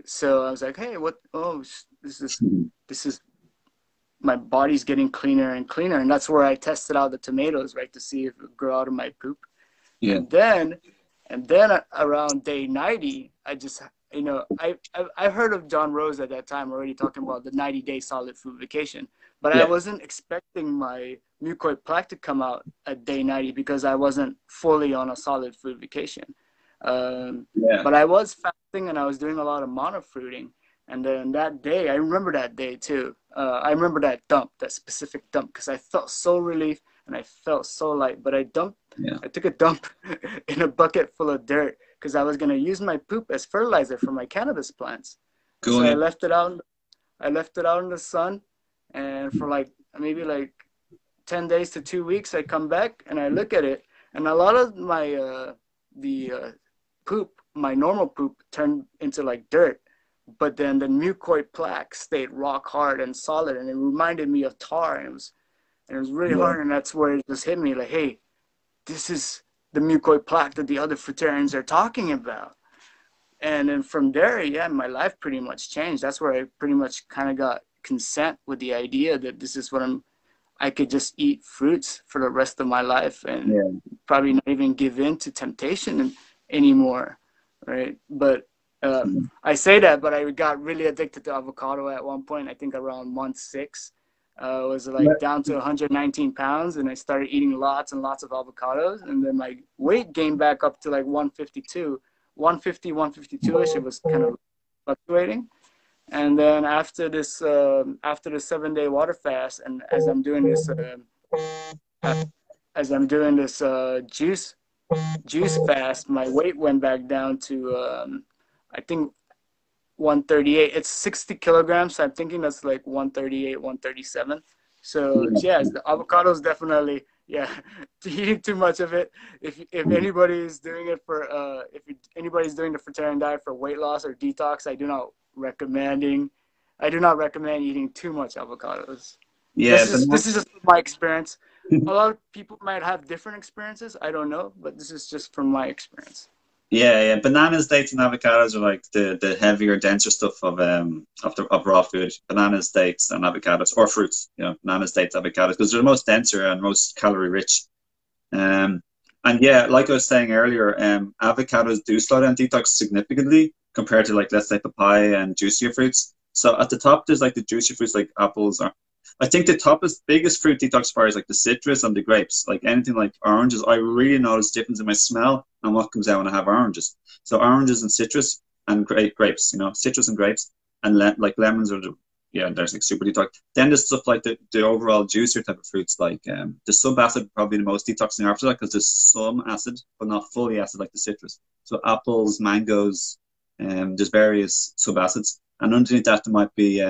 So I was like, hey, what? Oh, this is my body's getting cleaner and cleaner, and that's where I tested out the tomatoes, right, to see if it would grow out of my poop. Yeah. And then around day 90, I just I heard of John Rose at that time already talking about the 90-day solid food vacation, but I Yeah, wasn't expecting my mucoid plaque to come out at day 90 because I wasn't fully on a solid food vacation. yeah, But I was fasting and I was doing a lot of monofruiting. And then that day, I remember that day too. I remember that specific dump, because I felt so relief and I felt so light. But yeah. I took a dump in a bucket full of dirt because I was gonna use my poop as fertilizer for my cannabis plants. Cool. So Yeah, I left it out in the sun, and for like maybe like 10 days to 2 weeks, I come back and I look at it, and a lot of my the poop, my normal poop, turned into like dirt, but then the mucoid plaque stayed rock hard and solid, and it reminded me of tar, and it was really yeah, hard, and that's where it just hit me like, hey, this is the mucoid plaque that the other fruitarians are talking about. And then from there, yeah, my life pretty much changed. That's where I pretty much kind of got consent with the idea that this is what I could just eat fruits for the rest of my life and yeah. probably not even give in to temptation anymore, right? But I say that, but I got really addicted to avocado at one point. I think around month 6, was Yeah. like down to 119 pounds, and I started eating lots and lots of avocados, and then my weight gained back up to like 152, 150, 152ish. It was kind of fluctuating. And then after the 7-day water fast, and as I'm doing this juice fast, my weight went back down to I think 138. It's 60 kilograms, so I'm thinking that's like 138, 137. So Yeah. yeah, the avocados definitely, yeah, eating too much of it. If anybody's doing it for if anybody's doing the fruitarian diet for weight loss or detox, I do not recommend eating too much avocados. Yeah, but This is just my experience. A lot of people might have different experiences. I don't know, but this is just from my experience. yeah, yeah. Bananas, dates, and avocados are like the heavier, denser stuff of raw food. Bananas, dates, and avocados, or fruits. You know, bananas, dates, avocados, because they're the most denser and most calorie rich. Um, and yeah, like I was saying earlier, avocados do slow down detox significantly compared to, like, let's say papaya and juicier fruits. So at the top, there's like the juicy fruits like apples. Or I think the top is biggest fruit detoxifier is like the citrus and the grapes. Like anything like oranges, I really notice difference in my smell and what comes out when I have oranges. So oranges and citrus and grapes, you know, citrus and grapes, and like lemons are yeah, there's like super detox. Then there's stuff like the overall juicier type of fruits, like the sub acid, probably the most detoxing after that, because there's some acid but not fully acid like the citrus. So apples, mangoes, there's various sub acids, and underneath that there might be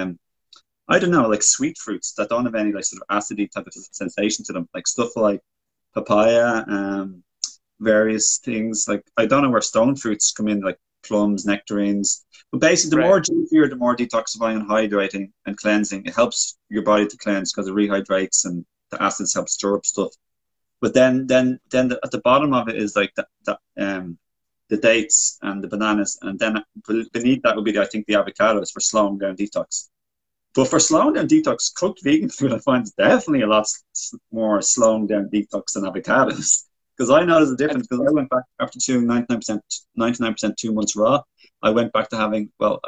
I don't know, like sweet fruits that don't have any like sort of acidy type of sensation to them, like stuff like papaya, various things. Like I don't know where stone fruits come in, like plums, nectarines. But basically, the Right. more juicier, the more detoxifying and hydrating and cleansing. It helps your body to cleanse because it rehydrates and the acids help stir up stuff. But at the bottom of it is like the dates and the bananas, and then beneath that would be, I think, the avocados for slowing down detox. But for slowing down detox, cooked vegan food I find is definitely a lot more slowing down detox than avocados. Because I noticed the difference, because I went back after doing 99% 2 months raw, I went back to having, well,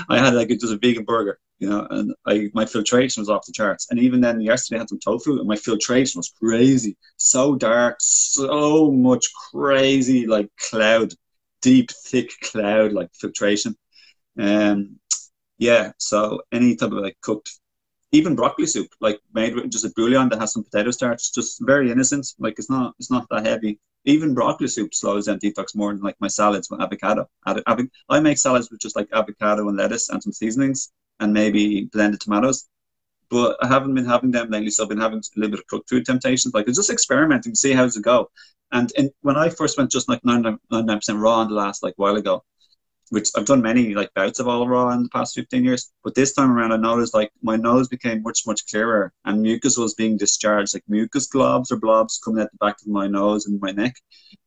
I had like just a vegan burger, you know, and my filtration was off the charts. And even then, yesterday I had some tofu, and my filtration was crazy, so dark, so much crazy like cloud, deep, thick cloud like filtration. Um, yeah. So any type of like cooked, even broccoli soup, like made with just a bouillon that has some potato starch, just very innocent. Like it's not that heavy. Even broccoli soup slows down detox more than like my salads with avocado. I make salads with just like avocado and lettuce and some seasonings and maybe blended tomatoes. But I haven't been having them lately, so I've been having a little bit of cooked food temptations. Like it's just experimenting to see how does it go. And when I first went just like 99% raw in the last like while ago, which I've done many like bouts of all raw in the past 15 years. But this time around, I noticed like my nose became much, much clearer and mucus was being discharged, like mucus globs or blobs coming out the back of my nose and my neck.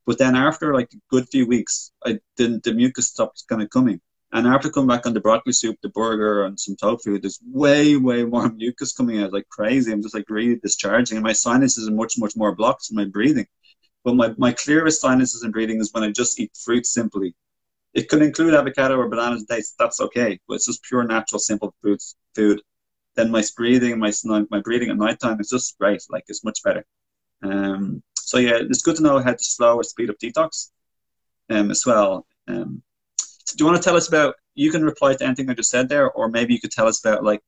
But then after like a good few weeks, the mucus stopped kind of coming. And after coming back on the broccoli soup, the burger, and some tofu, there's way, way more mucus coming out like crazy. I'm just like really discharging, and my sinuses are much, much more blocked in my breathing. But my clearest sinuses and breathing is when I just eat fruit simply. It could include avocado or bananas and dates. That's okay, but it's just pure, natural, simple fruits food. Then my breathing, my breathing at nighttime is just great. Like it's much better. So yeah, it's good to know how to slow or speed up detox as well. So do you want to tell us about? You can reply to anything I just said there, or maybe you could tell us about like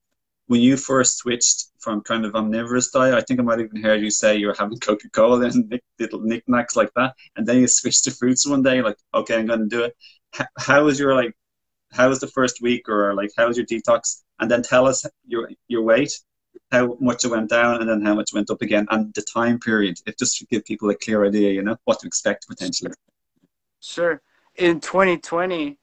when you first switched from kind of omnivorous diet. I think I might even heard you say you were having Coca-Cola and little knickknacks like that, and then you switched to fruits one day. Like, okay, I'm going to do it. How was your like? How was the first week, or like how was your detox? And then tell us your weight, how much it went down, and then how much went up again, and the time period. It just to give people a clear idea, you know, what to expect potentially. Sure. In 2020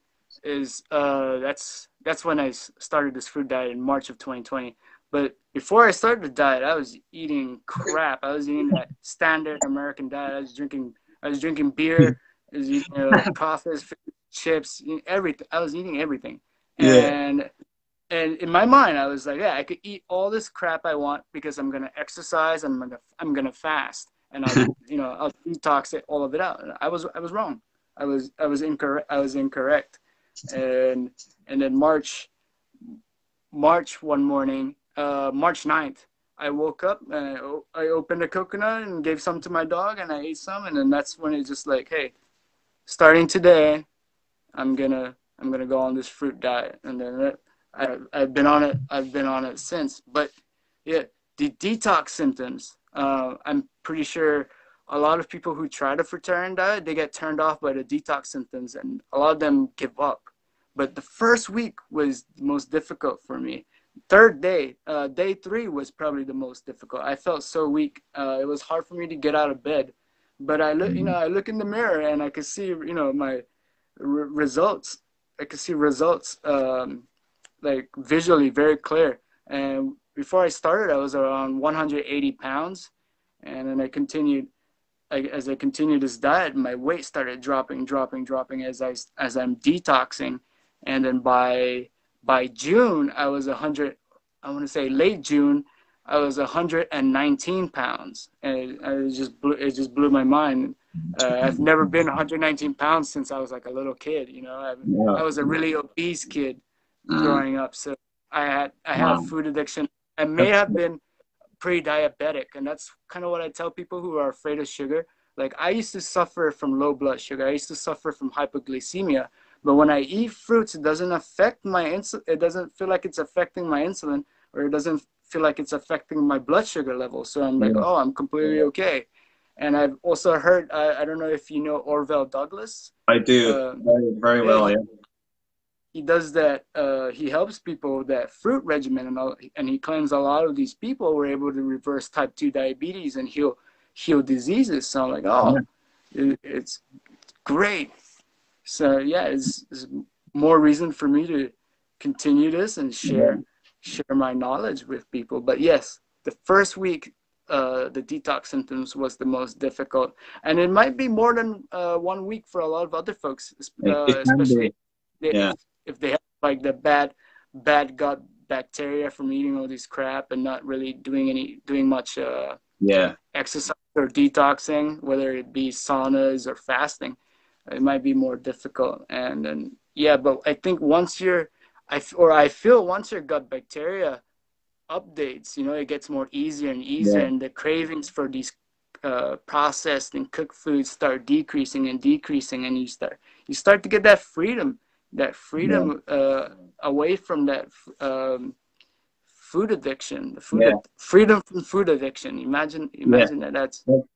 is that's when I started this food diet in March of 2020. But before I started the diet, I was eating crap. I was eating that standard American diet. I was drinking beer. I was eating coffee, chips, everything. I was eating everything. Yeah. And in my mind, I was like, yeah, I could eat all this crap I want because I'm gonna exercise and I'm gonna fast, and I'll detox it, all of it out. And I was wrong. I was incorrect. And then March one morning, March 9th, I woke up and I opened a coconut and gave some to my dog, and I ate some, and then that's when it's just like, hey, starting today, I'm gonna go on this fruit diet, and then I've been on it since. But yeah, the detox symptoms, I'm pretty sure a lot of people who try the fruitarian diet, they get turned off by the detox symptoms, and a lot of them give up. But the first week was the most difficult for me. Third day, day 3 was probably the most difficult. I felt so weak. It was hard for me to get out of bed. But I look in the mirror and I could see, my results. I could see results like visually very clear. And before I started, I was around 180 pounds, and then as I continued this diet, my weight started dropping as I'm detoxing, and then by June I was 100. I want to say late June, I was 119 pounds, and it just blew my mind. I've never been 119 pounds since I was like a little kid. I was a really obese kid growing up, so I had a food addiction. I may have been pre-diabetic, and that's kind of what I tell people who are afraid of sugar. Like, I used to suffer from low blood sugar. I used to suffer from hypoglycemia. But when I eat fruits, it doesn't affect my insulin. It doesn't feel like it's affecting my insulin, or it doesn't feel like it's affecting my blood sugar level. So I'm like, oh, I'm completely okay. And I've also heard, I don't know if you know Orville Douglas. I do very well. Yeah. He does that. He helps people with that fruit regimen, and he claims a lot of these people were able to reverse type 2 diabetes and heal diseases. So I'm like, oh, it's great. So yeah, it's more reason for me to continue this and share my knowledge with people. But yes, the first week, the detox symptoms was the most difficult, and it might be more than 1 week for a lot of other folks, especially if they have like the bad gut bacteria from eating all this crap and not really doing much exercise or detoxing, whether it be saunas or fasting. it might be more difficult. And then yeah, but I think once I feel once your gut bacteria updates, it gets more easier and easier, Yeah, and the cravings for these processed and cooked foods start decreasing and decreasing, and you start to get that yeah, freedom away from that food addiction, yeah, freedom from food addiction. Imagine, yeah. imagine that. That's Well,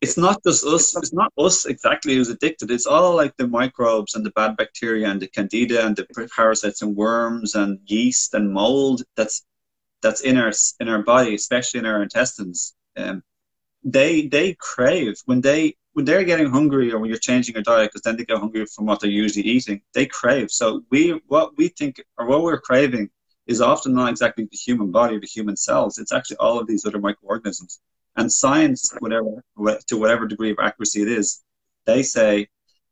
it's not just it's us. It's not us exactly who's addicted. It's all like the microbes and the bad bacteria and the candida and the parasites and worms and yeast and mold that's in our body, especially in our intestines. They crave when they're getting hungry, or when you're changing your diet, because then they get hungry from what they're usually eating. They crave. So what we think, or what we're craving, is often not exactly the human body, the human cells. It's actually all of these other microorganisms. And science, to whatever degree of accuracy it is, they say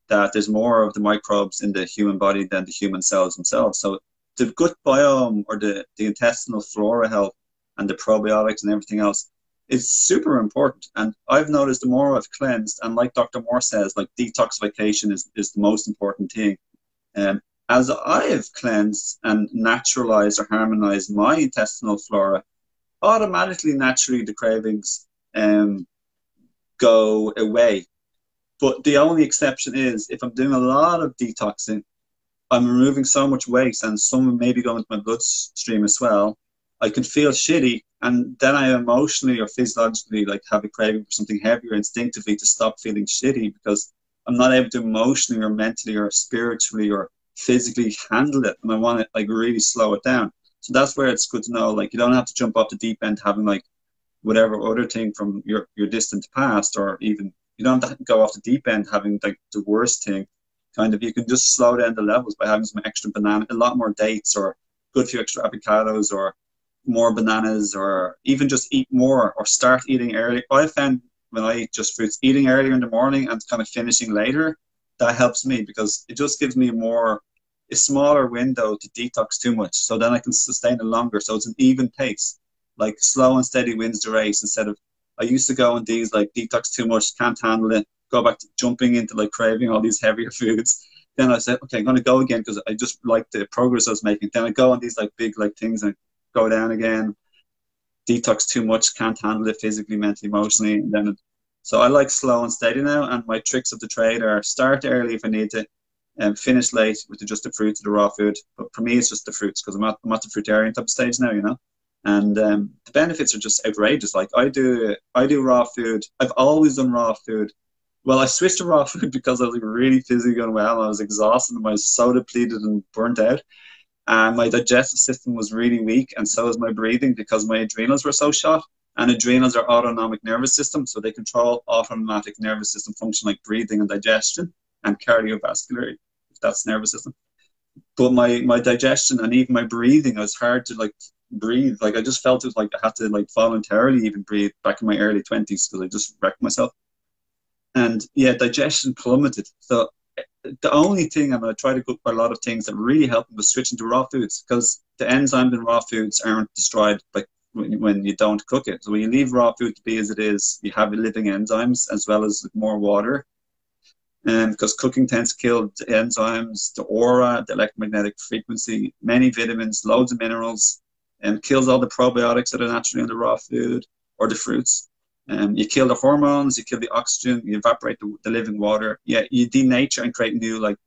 that there's more of the microbes in the human body than the human cells themselves. So the gut biome, or the intestinal flora health, and the probiotics and everything else, is super important. And I've noticed the more I've cleansed, and like Dr. Moore says, like detoxification is the most important thing. Um, as I have cleansed and naturalized or harmonized my intestinal flora, automatically, naturally, the cravings um, go away. But the only exception is if I'm doing a lot of detoxing, I'm removing so much waste, and some may be going to my bloodstream as well. I can feel shitty, and then I emotionally or physiologically like have a craving for something heavier instinctively to stop feeling shitty, because I'm not able to emotionally or mentally or spiritually or physically handle it, and I want to like really slow it down. So that's where it's good to know, like, you don't have to jump off the deep end having like whatever other thing from your distant past, or even you don't have to go off the deep end having like the worst thing. Kind of, you can just slow down the levels by having some extra banana, a lot more dates, or a good few extra avocados, or more bananas, or even just eat more or start eating early. I found when I eat just fruits, eating earlier in the morning and kind of finishing later, that helps me, because it just gives me a smaller window to detox too much. So then I can sustain it longer. So it's an even pace, like slow and steady wins the race, instead of I used to go on these like detox too much, can't handle it, go back to jumping into like craving all these heavier foods. Then I said, okay, I'm going to go again because I just like the progress I was making. Then I go on these like big like things and go down again, detox too much, can't handle it physically, mentally, emotionally. And then so I like slow and steady now. And my tricks of the trade are start early if I need to, and finish late with just the fruits or the raw food. But for me, it's just the fruits, because I'm at the fruitarian type of stage now, And the benefits are just outrageous. Like I do raw food. I've always done raw food. Well, I switched to raw food because I was like really physically unwell. I was exhausted and I was so depleted and burnt out. And my digestive system was really weak, and so was my breathing, because my adrenals were so shot. And adrenals are autonomic nervous system, so they control autonomic nervous system function like breathing and digestion and cardiovascular, if that's nervous system. But my digestion and even my breathing, it was hard to like breathe. Like I just felt it like I had to like voluntarily even breathe back in my early 20s, because I just wrecked myself. And yeah, digestion plummeted. So the only thing, and I try to cook a lot of things that really helped me, was switching to raw foods, because the enzymes in raw foods aren't destroyed like when you don't cook it. So when you leave raw food to be as it is, you have living enzymes as well as more water. And because cooking tends to kill the enzymes, the aura, the electromagnetic frequency, many vitamins, loads of minerals, and kills all the probiotics that are naturally in the raw food or the fruits. You kill the hormones, you kill the oxygen, you evaporate the living water. Yeah, you denature and create new like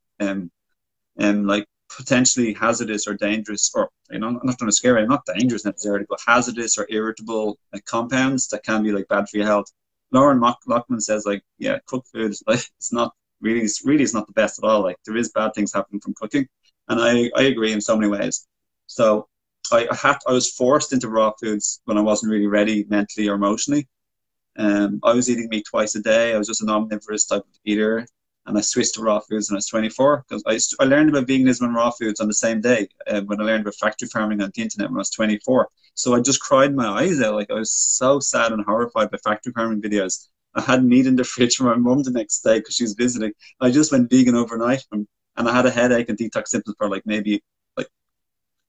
potentially hazardous or dangerous, or I'm not trying to scare you, not dangerous necessarily, but hazardous or irritable compounds that can be like bad for your health. Lauren Lockman says like, yeah, cooked food is like it's not the best at all. Like there is bad things happening from cooking, and I agree in so many ways. So I was forced into raw foods when I wasn't really ready mentally or emotionally. I was eating meat twice a day. I was just an omnivorous type of eater, and I switched to raw foods when I was 24, because I learned about veganism and raw foods on the same day when I learned about factory farming on the internet when I was 24. So I just cried my eyes out. Like I was so sad and horrified by factory farming videos. I had meat in the fridge for my mum the next day because she was visiting. I just went vegan overnight, and I had a headache and detox symptoms for like maybe like a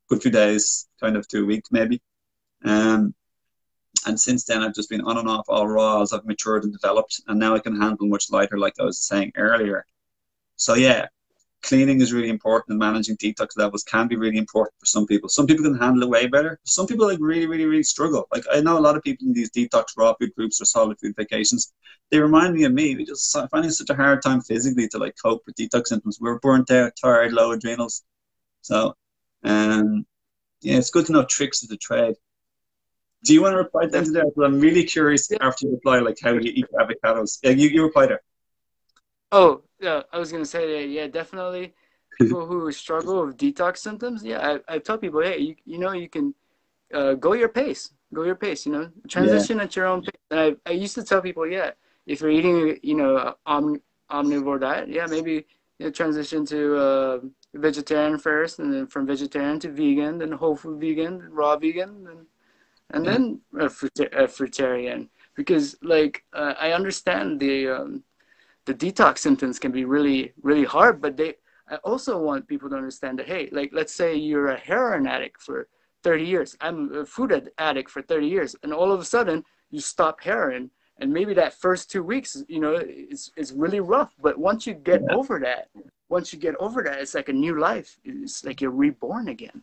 good few days, kind of to a week maybe. Um, and since then, I've just been on and off all raw as I've matured and developed, and now I can handle much lighter, like I was saying earlier. So yeah, cleaning is really important, and managing detox levels can be really important for some people. Some people can handle it way better. Some people like really, really, really struggle. Like I know a lot of people in these detox raw food groups or solid food vacations. They remind me of me. We just finding such a hard time physically to like cope with detox symptoms. We're burnt out, tired, low adrenals. So, yeah, it's good to know tricks of the trade. Do you want to reply to anything there? Well, I'm really curious after you reply, like how you eat avocados. Yeah, you reply there. Oh, yeah, I was gonna say that, yeah, definitely. People who struggle with detox symptoms, yeah, I tell people, hey, you know, you can go your pace, you know, Yeah, transition at your own pace. And I used to tell people, yeah, if you're eating, you know, omnivore diet, yeah, maybe you know, transition to vegetarian first, and then from vegetarian to vegan, then whole food vegan, raw vegan, and yeah, then a fruitarian. Because like I understand the detox symptoms can be really, really hard, but I also want people to understand that, hey, like, let's say you're a heroin addict for 30 years. I'm a food addict for 30 years. And all of a sudden you stop heroin. And maybe that first 2 weeks, you know, is really rough. But once you get yeah, over that, it's like a new life. It's like you're reborn again.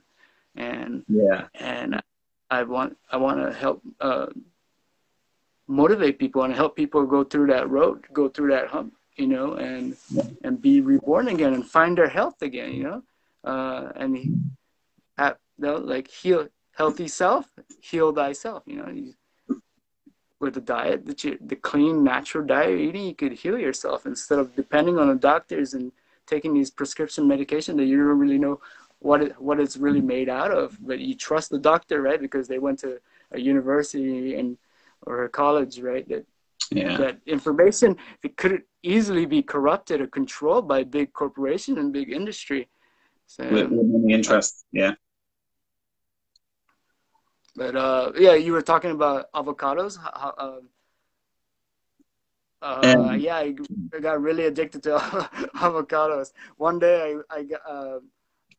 And, yeah. and I want to help, motivate people and help people go through that road, go through that hump, you know, and be reborn again and find their health again, you know, and have, you know, like heal healthy self, heal thyself, you know. With the diet, the clean, natural diet you're eating, you could heal yourself instead of depending on the doctors and taking these prescription medication that you don't really know what it's really made out of, but you trust the doctor, right? Because they went to a university and or a college, right? Yeah. That information, it could easily be corrupted or controlled by big corporation and big industry. With So, many interests. Yeah. but yeah, you were talking about avocados. Um, Yeah, I got really addicted to avocados. One day,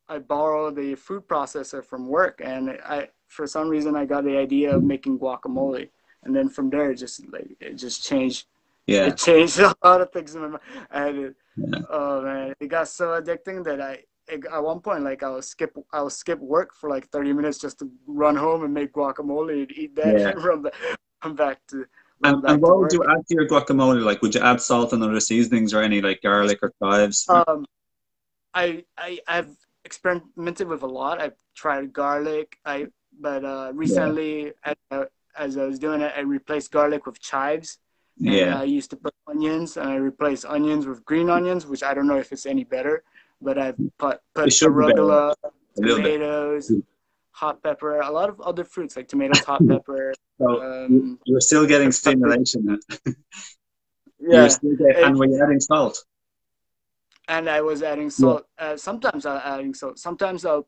I borrowed the food processor from work, and for some reason I got the idea of making guacamole, and then from there it just changed. yeah. It changed a lot of things in my mind. Yeah. Oh man, it got so addicting that at one point, like I will skip work for like 30 minutes just to run home and make guacamole and eat that Yeah. and run back to And what would you work. add to your guacamole? Like, would you add salt and other seasonings or any like garlic or chives? Um, I've experimented with a lot. I've tried garlic. But Yeah. recently, as I was doing it, I replaced garlic with chives, and Yeah. I used to put onions, and I replaced onions with green onions, which I don't know if it's any better, but I've It put should be better arugula, a little bit. tomatoes, hot pepper, a lot of other fruits like tomatoes, hot pepper. So you're still getting stimulation. You're Yeah, still getting, and it, when you're adding salt. and I was adding Yeah. salt. Sometimes I'll adding salt. Sometimes I'll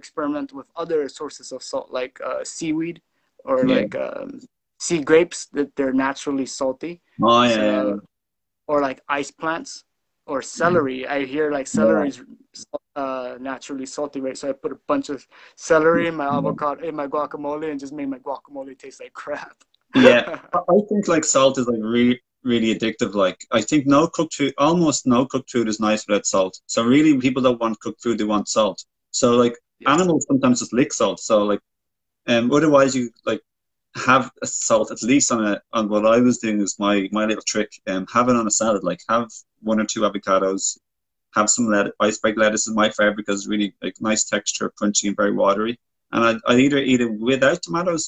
experiment with other sources of salt, like seaweed or Yeah. like sea grapes that they're naturally salty. Oh yeah. So, or like ice plants or celery. I hear like Yeah. celery is naturally salty, right? So I put a bunch of celery in my Yeah. avocado, in my guacamole, and just made my guacamole taste like crap. Yeah, I think like salt is like really, really addictive. Like I think no cooked food, almost no cooked food is nice without salt. So really, people don't want cooked food; they want salt. So like Yes. animals sometimes just lick salt. So like, otherwise you like have a salt at least on what I was doing is my little trick. Have it on a salad. Like have one or two avocados. Have some iceberg lettuce is my favorite because it's really like nice texture, crunchy and very watery. And I'd either eat it without tomatoes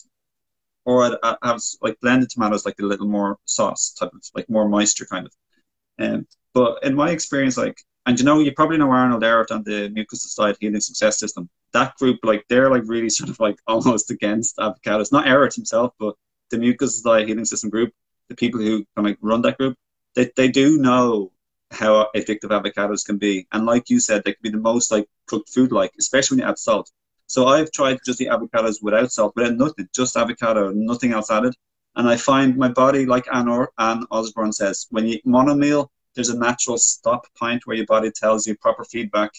or I'd have like blended tomatoes, like a little more sauce type of, like more moisture kind of. But in my experience, like, and you know, you probably know Arnold Ehret on the Mucus Society Healing Success System. That group, like, they're like really sort of like almost against avocados. Not Ehret himself, but the Mucus Society Healing System group, the people who kind of like run that group, they do know how addictive avocados can be. And like you said, they can be the most like cooked food, like, especially when you add salt. So I've tried to just eat avocados without salt, without nothing, just avocado, nothing else added. And I find my body, like Anne Osborne says, when you eat monomeal, there's a natural stop point where your body tells you proper feedback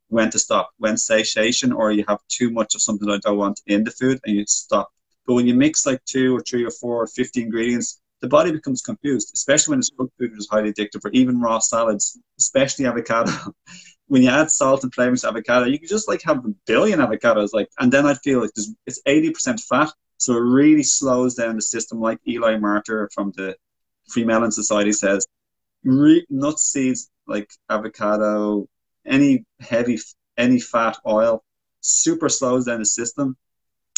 when to stop, when satiation or you have too much of something that I don't want in the food and you stop. But when you mix like 2 or 3 or 4 or 50 ingredients, the body becomes confused, especially when it's cooked food, which is highly addictive, or even raw salads, especially avocado. When you add salt and flavors to avocado, you can just like have a billion avocados, like, and then I feel like it's 80% fat, so it really slows down the system. Like Eli Martyr from the Free Melon Society says, nuts, seeds like avocado, any fat oil, super slows down the system.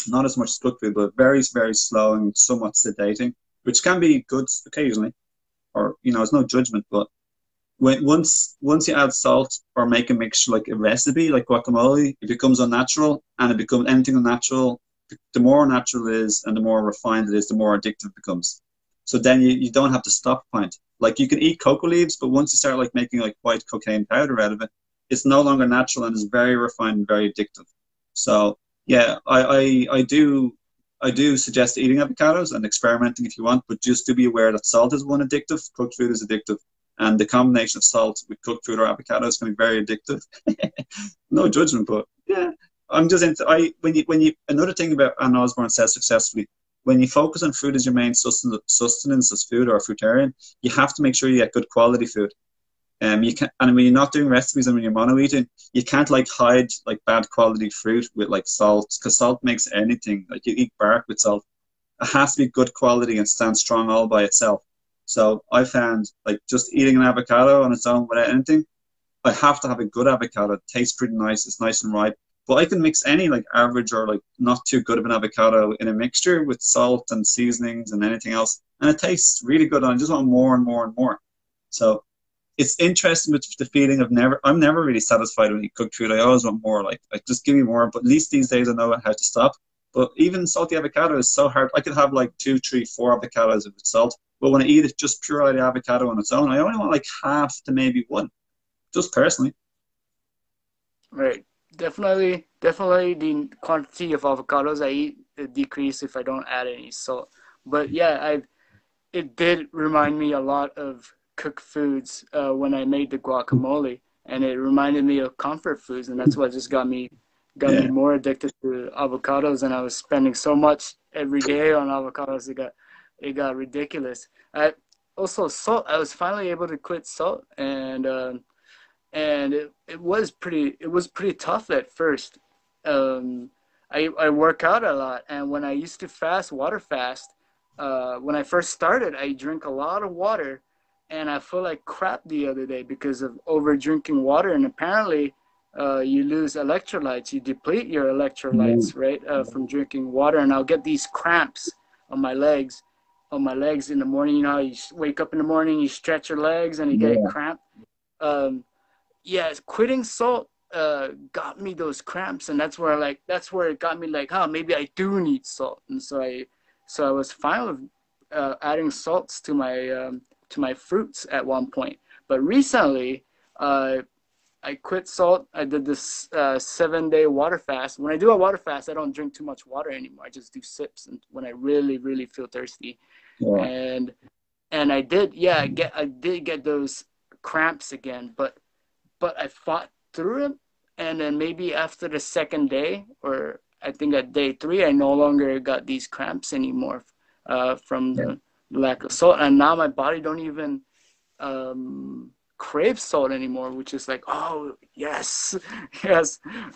Not as much as cooked food, but very, very slow and somewhat sedating, which can be good occasionally, or it's no judgment, but once you add salt or make a mixture like a recipe, like guacamole, it becomes unnatural, and it becomes anything unnatural. The more natural it is and the more refined it is, the more addictive it becomes. So then you don't have to stop point. Like you can eat cocoa leaves, but once you start like making like white cocaine powder out of it, it's no longer natural and is very refined and very addictive. So yeah, I do suggest eating avocados and experimenting if you want, but just to be aware that salt is one addictive, cooked food is addictive, and the combination of salt with cooked food or avocados can be very addictive. No judgment, but yeah, I'm just into when you another thing about Anne Osborne says successfully, when you focus on food as your main sustenance as food or a fruitarian, you have to make sure you get good quality food. You can, and when you're not doing recipes and when you're mono eating, you can't like hide like bad quality fruit with like salt, because salt makes anything. Like you eat bark with salt, it has to be good quality and stand strong all by itself. So I found like just eating an avocado on its own without anything, I have to have a good avocado. It tastes pretty nice. It's nice and ripe. But I can mix any like average or like not too good of an avocado in a mixture with salt and seasonings and anything else, and it tastes really good. And I just want more and more and more. So it's interesting with the feeling of I'm never really satisfied when you cook food. I always want more, like just give me more. But at least these days I know how to stop. But even salty avocado is so hard. I could have like 2, 3, 4 avocados with salt. But when I eat it just pure avocado on its own, I only want like half to maybe one, just personally. Right. Definitely the quantity of avocados I eat decrease if I don't add any salt. But yeah, it did remind me a lot of cooked foods when I made the guacamole, and it reminded me of comfort foods, and that's what just got me more addicted to avocados. And I was spending so much every day on avocados, it got ridiculous. Also salt. I was finally able to quit salt, and it was pretty tough at first. I work out a lot, and when I used to water fast, when I first started, I drink a lot of water, and I feel like crap the other day because of over drinking water. And apparently, you lose electrolytes, you deplete your electrolytes, right, from drinking water. And I'll get these cramps on my legs in the morning. You know, you wake up in the morning, you stretch your legs, and you get a cramp. Quitting salt got me those cramps, and that's where it got me like, oh, maybe I do need salt. And so I was fine with adding salts to my fruits at one point. But recently, I quit salt. I did this 7-day water fast. When I do a water fast, I don't drink too much water anymore. I just do sips, and when I really, really feel thirsty. Yeah. And I did get those cramps again, but I fought through them. And then maybe after the second day, or I think at day 3, I no longer got these cramps anymore from the lack of salt. And now my body don't even crave salt anymore, which is like, oh yes,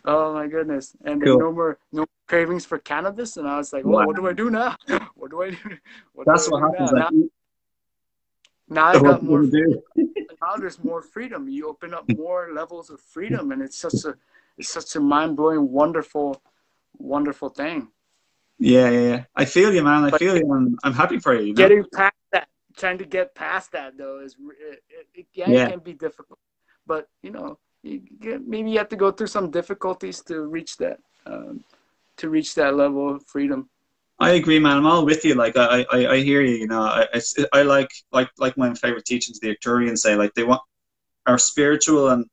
oh my goodness. And then no more cravings for cannabis. And I was like, well, what do I do now? What do I do? That's what happens. Now I got more. Now there's more freedom. You open up more levels of freedom, and it's such a mind-blowing, wonderful thing. Yeah. I feel you, man. I feel you, and I'm happy for you. Getting past that, trying to get past that, though, it can be difficult. But maybe you have to go through some difficulties to reach that level of freedom. I agree, man. I'm all with you. Like I hear you. You know, I like my favorite teachings, the Arcturians say, like they want our spiritual and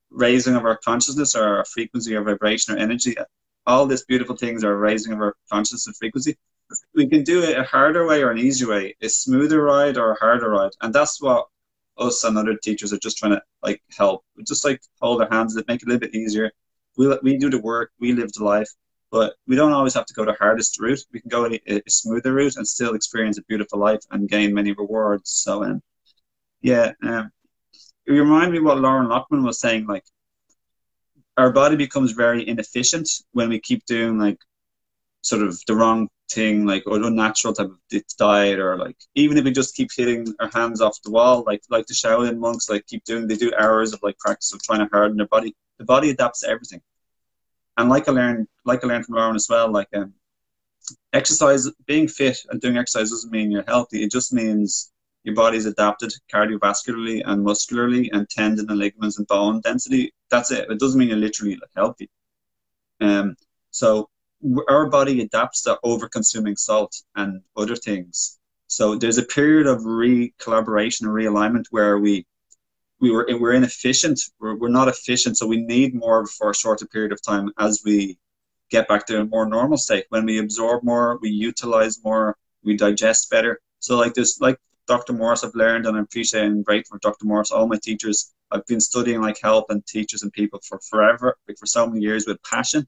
raising of our consciousness, or our frequency, or vibration, or energy. All these beautiful things are raising of our consciousness and frequency. We can do it a harder way or an easier way, a smoother ride or a harder ride, and that's what us and other teachers are just trying to like help. We just like hold our hands, make it a little bit easier. We do the work, we live the life. But we don't always have to go the hardest route. We can go a smoother route and still experience a beautiful life and gain many rewards. So, yeah, it reminded me what Lauren Lockman was saying. Like, our body becomes very inefficient when we keep doing like sort of the wrong thing, like or unnatural type of diet, or like even if we just keep hitting our hands off the wall, like the Shaolin monks, like keep doing, they do hours of like practice of trying to harden their body. The body adapts to everything. And like I learned from Lauren as well, like exercise, being fit and doing exercise doesn't mean you're healthy. It just means your body's adapted cardiovascularly and muscularly and tendon and ligaments and bone density. That's it. It doesn't mean you're literally like healthy. So our body adapts to over consuming salt and other things. So there's a period of collaboration and realignment where we're inefficient. We're not efficient. So we need more for a shorter period of time as we get back to a more normal state. When we absorb more, we utilize more, we digest better. So like this, like Dr. Morse, I've learned, and I appreciate and grateful for Dr. Morse, all my teachers. I've been studying like health and teachers and people for forever, like for so many years with passion.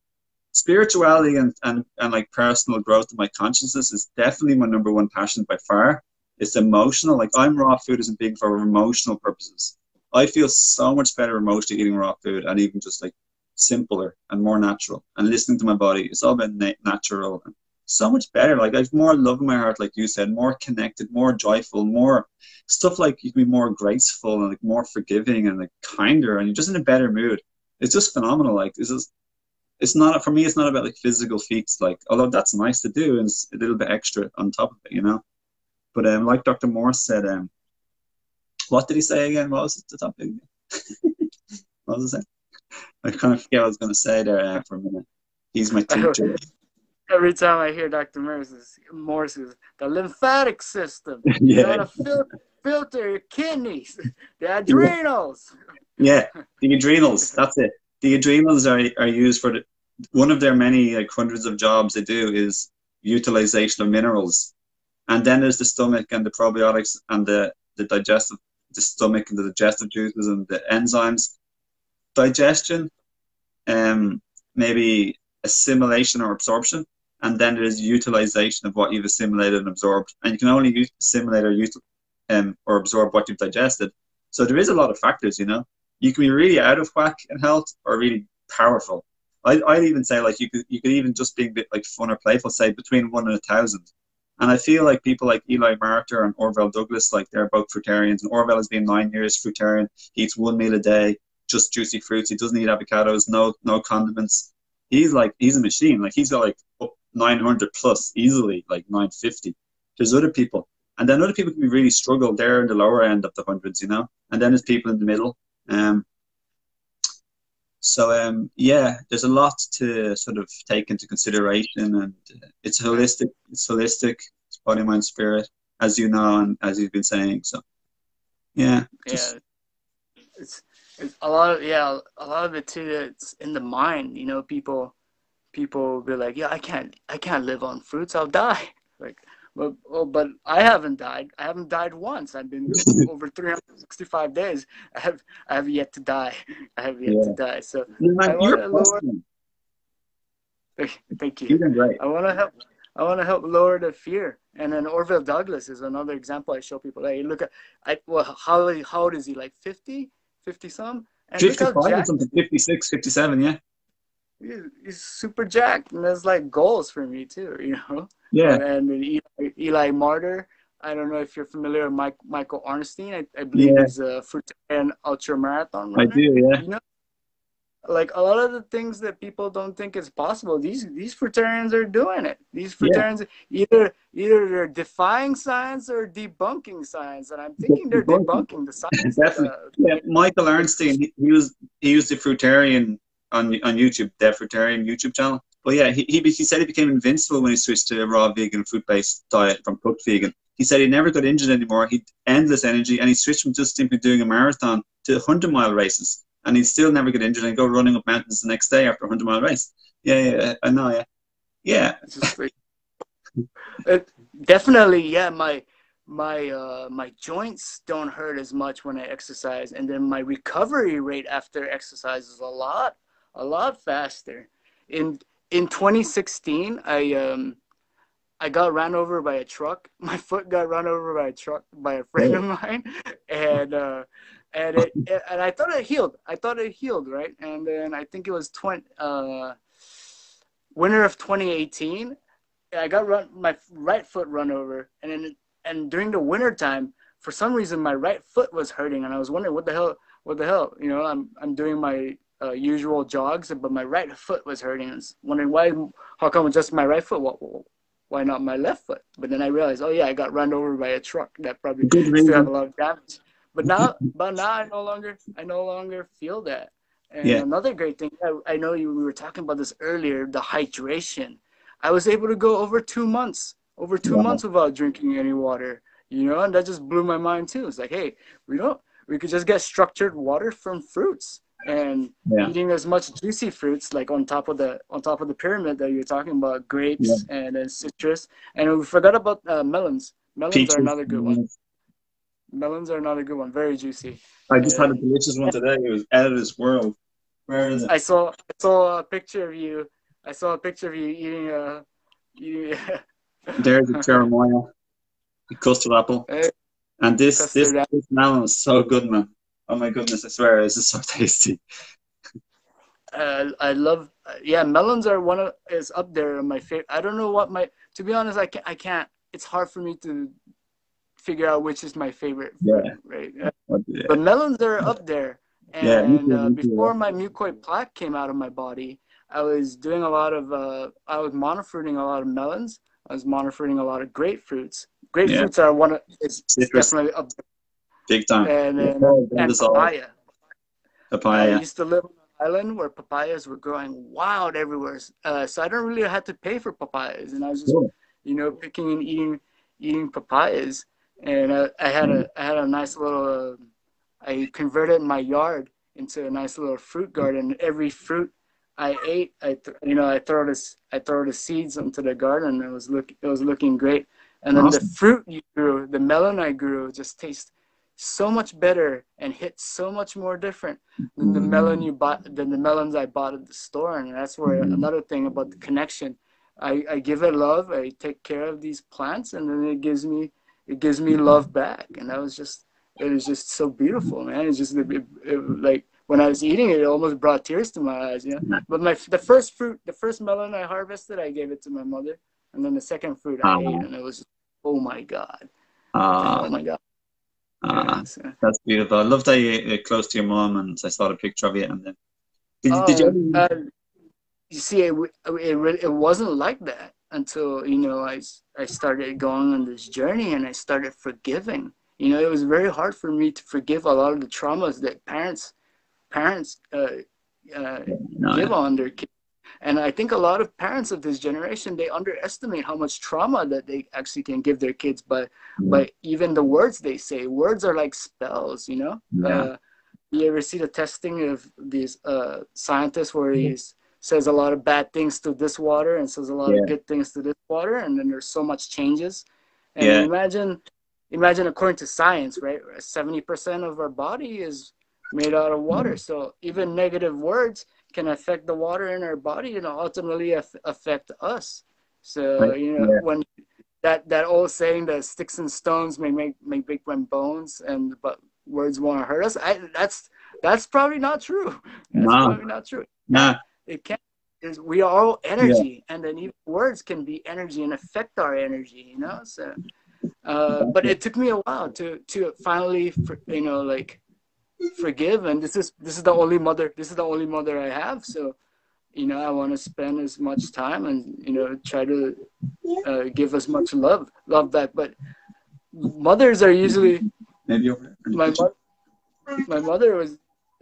Spirituality and like personal growth in my consciousness is definitely my number one passion by far. It's emotional. Like I'm raw food isn't big for emotional purposes. I feel so much better emotionally eating raw food, and even just like simpler and more natural, and listening to my body. It's all about natural and so much better. Like I've more love in my heart, like you said, more connected, more joyful, more stuff, like you can be more graceful and like more forgiving and like kinder, and you're just in a better mood. It's just phenomenal. Like it's not, for me, it's not about like physical feats, like although that's nice to do and it's a little bit extra on top of it, you know. But like Dr. Morse said, what did he say again? What was the topic? What was it? I kind of forget what I was going to say there for a minute. He's my teacher. Every time I hear Dr. Morse's the lymphatic system. Yeah. You want to filter your kidneys, the adrenals. Yeah, the adrenals. That's it. The adrenals are used for one of their many like hundreds of jobs they do is utilization of minerals. And then there's the stomach and the probiotics and the stomach and the digestive juices and the enzymes. Digestion, maybe assimilation or absorption, and then there's utilization of what you've assimilated and absorbed. And you can only assimilate or absorb what you've digested. So there is a lot of factors, you know. You can be really out of whack in health or really powerful. I'd even say like you could even just be a bit like fun or playful, say between 1 and 1,000. And I feel like people like Eli Martyr and Orville Douglas, like they're both fruitarians. And Orville has been 9 years fruitarian. He eats 1 meal a day, just juicy fruits. He doesn't eat avocados, no condiments. He's a machine. Like he's got like 900 plus easily, like 950. There's other people. And then other people can be really struggle. They're in the lower end of the hundreds, you know. And then there's people in the middle. Yeah, there's a lot to sort of take into consideration, and it's holistic. It's body, mind, spirit, as you know, and as you've been saying. So, yeah, it's a lot of it too. It's in the mind. You know, people be like, yeah, I can't live on fruits. I'll die. Like, but I haven't died. I haven't died once. I've been over 365 days. I have yet to die. I have yet to die. So I want to lower. Thank you. You're great. I want to help lower the fear. And then Orville Douglas is another example I show people. Hey, look at how old is he? Like 50 some? And 55 or something, 56, 57, yeah. He's super jacked, and there's like goals for me too, you know. Yeah. And Eli Martyr, I don't know if you're familiar with Michael Arnstein. I believe he's a fruitarian ultra marathon runner. I do, yeah. You know, like a lot of the things that people don't think is possible, these fruitarians are doing it. These fruitarians either they're defying science or debunking science, and I'm thinking they're debunking the science. Definitely. Michael Arnstein, he was the fruitarian on YouTube, the fruitarian YouTube channel. But yeah, he said he became invincible when he switched to a raw vegan, fruit-based diet from cooked vegan. He said he never got injured anymore. He had endless energy, and he switched from just simply doing a marathon to 100-mile races. And he'd still never get injured and go running up mountains the next day after a 100-mile race. Yeah, I know, yeah. Yeah. Definitely, yeah, my joints don't hurt as much when I exercise, and then my recovery rate after exercise is a lot faster. in 2016, I got ran over by a truck. My foot got run over by a truck by a friend of Oh, mine, and and I thought it healed. I thought it healed, right? And then I think it was winter of 2018. I got my right foot run over, and during the winter time, for some reason, my right foot was hurting, and I was wondering what the hell, you know, I'm doing my usual jogs, but my right foot was hurting. I was wondering how come just my right foot? Why not my left foot? But then I realized, oh yeah, I got run over by a truck that probably good still have a reason. lot of damage. But now I no longer feel that. And Yeah, another great thing, I know we were talking about this earlier, the hydration. I was able to go over two wow. months without drinking any water, you know, and that just blew my mind too. It's like, hey, we could just get structured water from fruits and Yeah, eating as much juicy fruits like on top of the pyramid that you're talking about, yeah. grapes and then citrus. And we forgot about melons. Melons are Peaches. another good one. Melons are another good one. Very juicy. I just had a And delicious one today. It was out of this world. Where is it? I saw a picture of you. I saw a picture of you eating eating There's a Jeremiah, a custard apple. And custard. this melon is so good, man. Oh my goodness, I swear, this is so tasty. I love, yeah, melons are is up there on my favorite. I don't know what to be honest, I can't, it's hard for me to figure out which is my favorite fruit, Yeah. right? Yeah. But melons are up there. Yeah, me And too, me too. before my mucoid plaque came out of my body, I was doing a lot of, I was monofruiting a lot of melons. I was monofruiting a lot of grapefruits. Yeah, Grapefruits are is citrus, definitely up big time. there. Yeah, oh, blend And us all. papaya. I Papaya. used to live on an island where papayas were growing wild everywhere. So I don't really have to pay for papayas, and I was just, Cool. you know, picking and eating papayas. And I had a nice little. I converted my yard into a nice little fruit garden. Every fruit I ate, I throw the seeds into the garden. It was looking great. And then the Awesome. fruit you grew, the melon I grew, just tastes so much better and hits so much more different than the melons I bought at the store. And that's where another thing about the connection. I give it love. I take care of these plants, and then it gives me love back. And it was just so beautiful, man. It's just like when I was eating it, it almost brought tears to my eyes, you know. But the first melon I harvested, I gave it to my mother, and then the second fruit I ate, Uh, and it was, oh my god, oh uh, my god, uh, yeah. So, that's beautiful. I love that you're close to your mom, and I saw the picture of you. And then, did you oh, ever? you see, it wasn't like that until, you know, I started going on this journey and I started forgiving. You know, it was very hard for me to forgive a lot of the traumas that parents uh, No, give yeah. on their kids. And I think a lot of parents of this generation, they underestimate how much trauma that they actually can give their kids by even the words they say. Words are like spells, you know. Yeah. You ever see the testing of these scientists where he says a lot of bad things to this water and says a lot of Yeah. good things to this water, and then there's so much changes. And Yeah. imagine according to science, right? 70% of our body is made out of water. So even negative words can affect the water in our body and ultimately affect us. So, you know, Yeah. when that old saying that sticks and stones may break my bones, and but words won't hurt us. That's probably not true. That's No. probably not true. No. It can't. Is we are all Yeah. energy, and then even words can be energy and affect our energy. You know, so but Exactly. it took me a while to finally, you know, like forgive. And this is the only mother I have. So, you know, I want to spend as much time and, you know, try to give as much love back. But mothers are usually Maybe over in the my kitchen. mother. My mother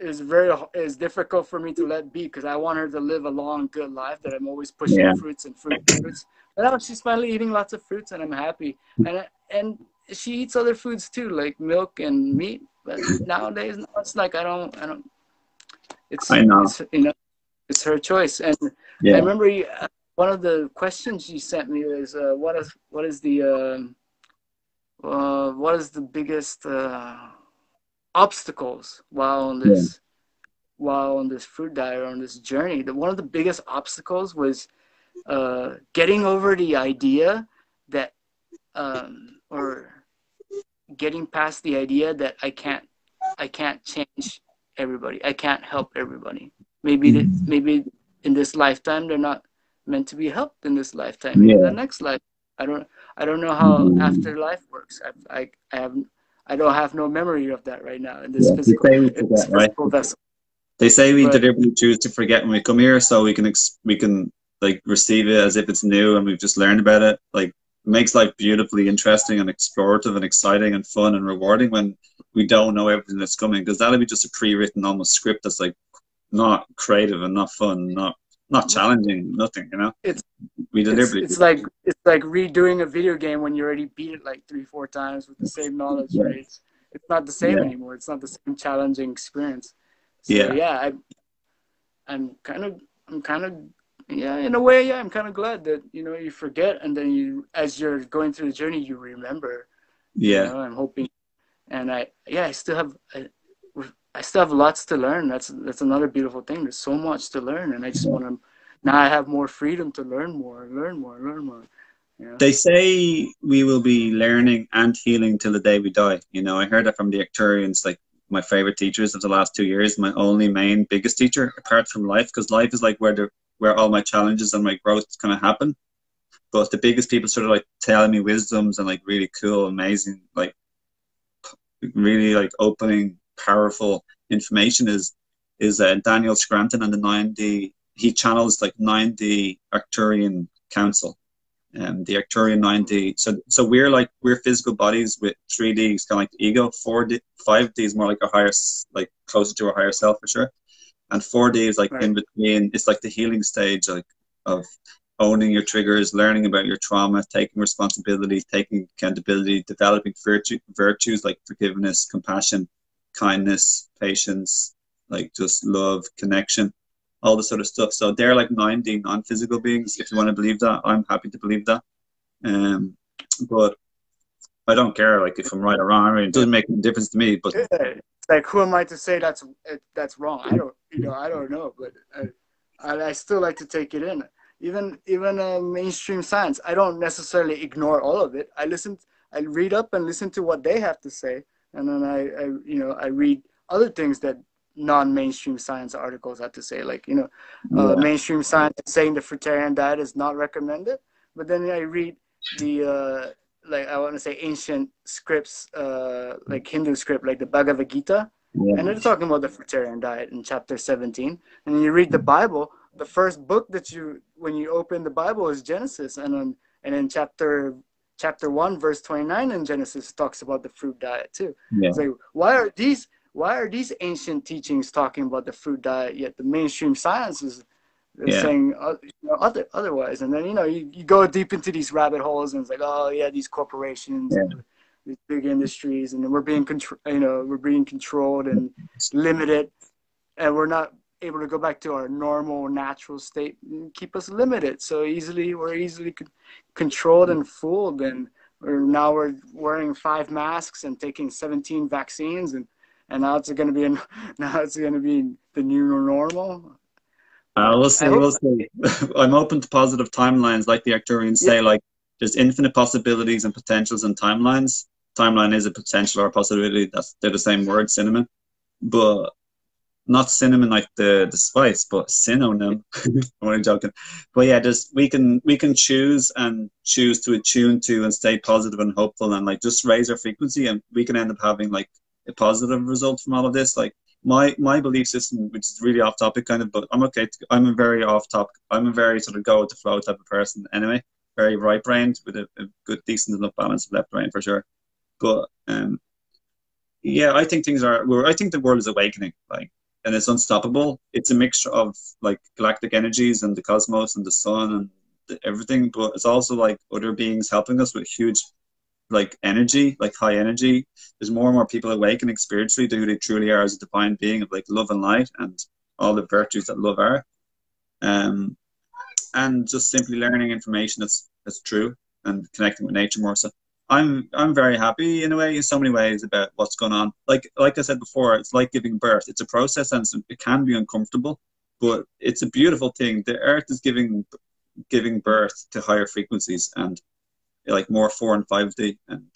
is difficult for me to let be because I want her to live a long, good life. That I'm always pushing Yeah. fruits and fruits. But now she's finally eating lots of fruits, and I'm happy. And she eats other foods too, like milk and meat. But nowadays, no, it's like I don't. I know. It's, you know, it's her choice. And I Yeah. remember one of the questions you sent me was what is the biggest obstacles Yeah. while on this fruit diet or on this journey. One of the biggest obstacles was getting over the idea that, or getting past the idea that I can't change everybody. I can't help everybody. Maybe in this lifetime they're not meant to be helped in this lifetime. Maybe the Yeah. next life. I don't I don't know how afterlife works. I don't have no memory of that right now Yeah. They say we in this forget, right? physical vessel. They say we But deliberately choose to forget when we come here, so we can like receive it as if it's new and we've just learned about it. Like it makes life beautifully interesting and explorative and exciting and fun and rewarding when we don't know everything that's coming. Because that'll be just a pre-written almost script that's like not creative and not fun, not challenging, nothing. You know, it's we deliberately it's do that. like redoing a video game when you already beat it like 3 4 times with the same knowledge, Yeah, right? It's not the same yeah, anymore. It's not the same challenging experience. So yeah. yeah, I'm kind of yeah, in a way, yeah, I'm kind of glad that you forget, and then as you're going through the journey, you remember. Yeah. I'm hoping, and I still have lots to learn. That's another beautiful thing. There's so much to learn, and I just want to. Now I have more freedom to learn more, learn more, learn more. Yeah. They say we will be learning and healing till the day we die. You know, I heard that from the Arcturians, like my favorite teachers of the last 2 years, my only main biggest teacher, apart from life, because life is like where all my challenges and my growth kind of happen. But the biggest people sort of like telling me wisdoms and like really cool, amazing, like really like opening, powerful information is Daniel Scranton and the 9D. He channels like 9D Arcturian Council, the Arcturian 9D. So we're physical bodies with 3D is kind of like the ego. 4D, 5D is more like a higher, like closer to a higher self for sure. And 4D is like Right. in between. It's like the healing stage, like of owning your triggers, learning about your trauma, taking responsibility, taking accountability, developing virtues like forgiveness, compassion, kindness, patience, like just love, connection, all this sort of stuff. So they're like 9D non-physical beings. If you want to believe that, I'm happy to believe that. Um, but I don't care like if I'm right or wrong. I mean, it doesn't make any difference to me. But Yeah. It's like, who am I to say that's wrong? I don't know, but I still like to take it in. Even mainstream science, I don't necessarily ignore all of it. I read up and listen to what they have to say, and then I read other things that non-mainstream science articles have to say. Like, yeah, mainstream science is saying the fruitarian diet is not recommended, but then I read the like, I want to say, ancient scripts, like Hindu script, like the Bhagavad Gita, and yeah, they're talking about the fruitarian diet in chapter 17. And then you read the Bible, the first book when you open the Bible is Genesis, and then chapter 1 verse 29 in Genesis talks about the fruit diet too. yeah, It's like, why are these ancient teachings talking about the fruit diet, yet the mainstream science is yeah, saying otherwise? And then you go deep into these rabbit holes, and it's like, oh yeah, these corporations yeah. and these big industries, and then we're being controlled and limited, and we're not able to go back to our normal natural state, and keep us limited so easily. We're easily controlled and fooled, and we're wearing 5 masks and taking 17 vaccines, and now it's going to be now it's going to be the new normal. But We'll I see. hope, We'll see. I'm open to positive timelines, like the Arcturians yeah, say. Like, there's infinite possibilities and potentials in timelines. Timeline is a potential or a possibility. They're the same word, cinnamon, but not cinnamon like the spice, but synonym. I'm only joking. But yeah, just we can choose to attune to and stay positive and hopeful and like just raise our frequency, and we can end up having like a positive result from all of this. Like my belief system, which is really off topic kind of, but I'm okay. I'm a very off topic. I'm a very sort of go with the flow type of person anyway. Very right brained with a good decent enough balance of left brain for sure. But yeah, I think I think the world is awakening, like, and it's unstoppable. It's a mixture of like galactic energies and the cosmos and the sun and everything, but it's also like other beings helping us with huge like energy, like high energy. There's more and more people awakening spiritually to who they truly are as a divine being of like love and light and all the virtues that love are. Um, and just simply learning information that's true and connecting with nature more. So I'm very happy in a way, in so many ways, about what's going on. Like I said before, it's like giving birth. It's a process and it can be uncomfortable, but it's a beautiful thing. The earth is giving giving birth to higher frequencies and like more 4 and 5D. And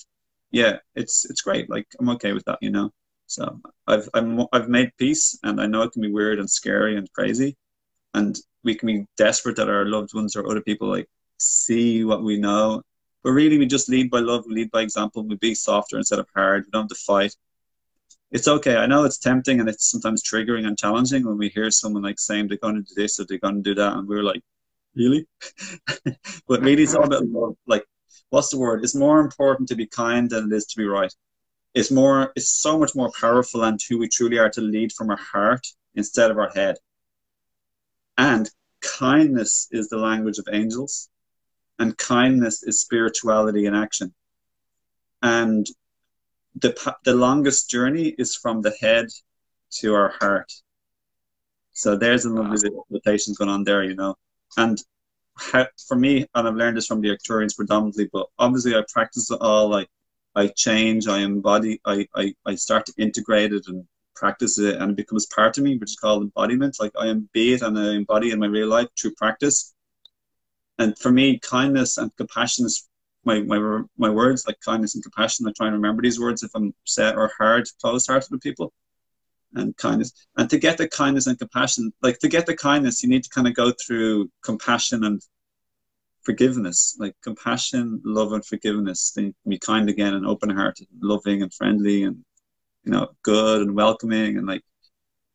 yeah, it's great. Like I'm okay with that, you know. So I've made peace, and I know it can be weird and scary and crazy, and we can be desperate that our loved ones or other people like see what we know. But really, we just lead by love, we lead by example. We be softer instead of hard. We don't have to fight. It's okay. I know it's tempting and it's sometimes triggering and challenging when we hear someone like saying they're going to do this or they're going to do that, and we're like, really? But really, it's all about love. Like, what's the word? It's more important to be kind than it is to be right. It's so much more powerful and who we truly are to lead from our heart instead of our head. And kindness is the language of angels, and kindness is spirituality in action. And the longest journey is from the head to our heart. So there's a lovely bit of meditations going on there, you know. And for me, and I've learned this from the Arcturians predominantly, but obviously I practice it all. Like I change, I embody, I start to integrate it and practice it, and it becomes part of me, which is called embodiment. Like I be it and I embody in my real life through practice. And for me, kindness and compassion is my words, like kindness and compassion. I try and remember these words if I'm set or hard, closed-hearted with people. And kindness. And to get the kindness and compassion, like to get the kindness, you need to kind of go through compassion and forgiveness. Like compassion, love, and forgiveness. Then be kind again and open-hearted, loving and friendly, and you know, good and welcoming, and like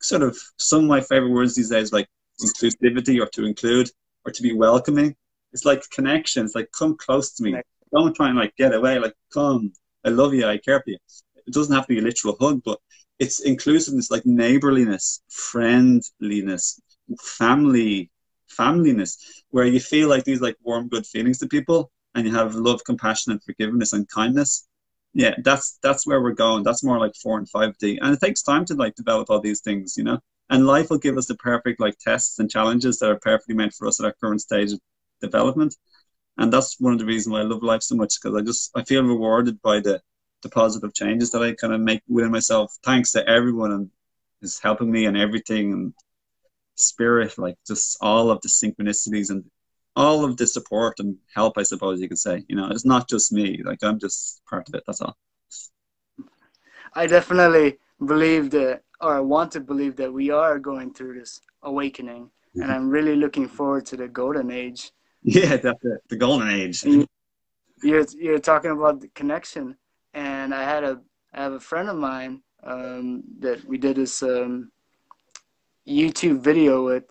sort of some of my favorite words these days, like inclusivity or to include or to be welcoming. It's like connection. It's like come close to me. Don't try and like get away. Like come, I love you, I care for you. It doesn't have to be a literal hug, but it's inclusiveness, like neighborliness, friendliness, familyness, where you feel like these like warm, good feelings to people, and you have love, compassion, and forgiveness and kindness. Yeah, that's where we're going. That's more like 4 and 5D, and it takes time to like develop all these things, you know. And life will give us the perfect like tests and challenges that are perfectly meant for us at our current stage of development. And that's one of the reasons why I love life so much, because I feel rewarded by the positive changes that I kind of make within myself, thanks to everyone and is helping me and everything, and spirit, like just all of the synchronicities and all of the support and help, I suppose you could say. You know, it's not just me, like I'm just part of it, that's all. I definitely believe that, or I want to believe that we are going through this awakening, and I'm really looking forward to the golden age. Yeah, that's it, the golden age. You're talking about the connection, and I have a friend of mine that we did this YouTube video with,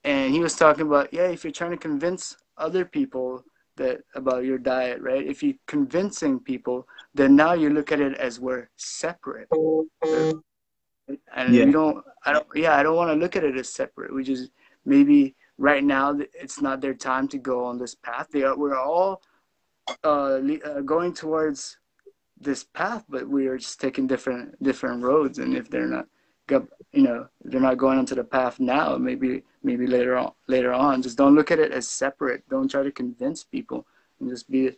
and he was talking about, yeah, if you're trying to convince other people that about your diet, right? If you're convincing people, then now you look at it as we're separate, and Yeah. I don't want to look at it as separate. We just maybe right now it's not their time to go on this path. We're all going towards this path, but we are just taking different roads. And if they're not, they're not going onto the path now, maybe later on. Just don't look at it as separate. Don't try to convince people, and just be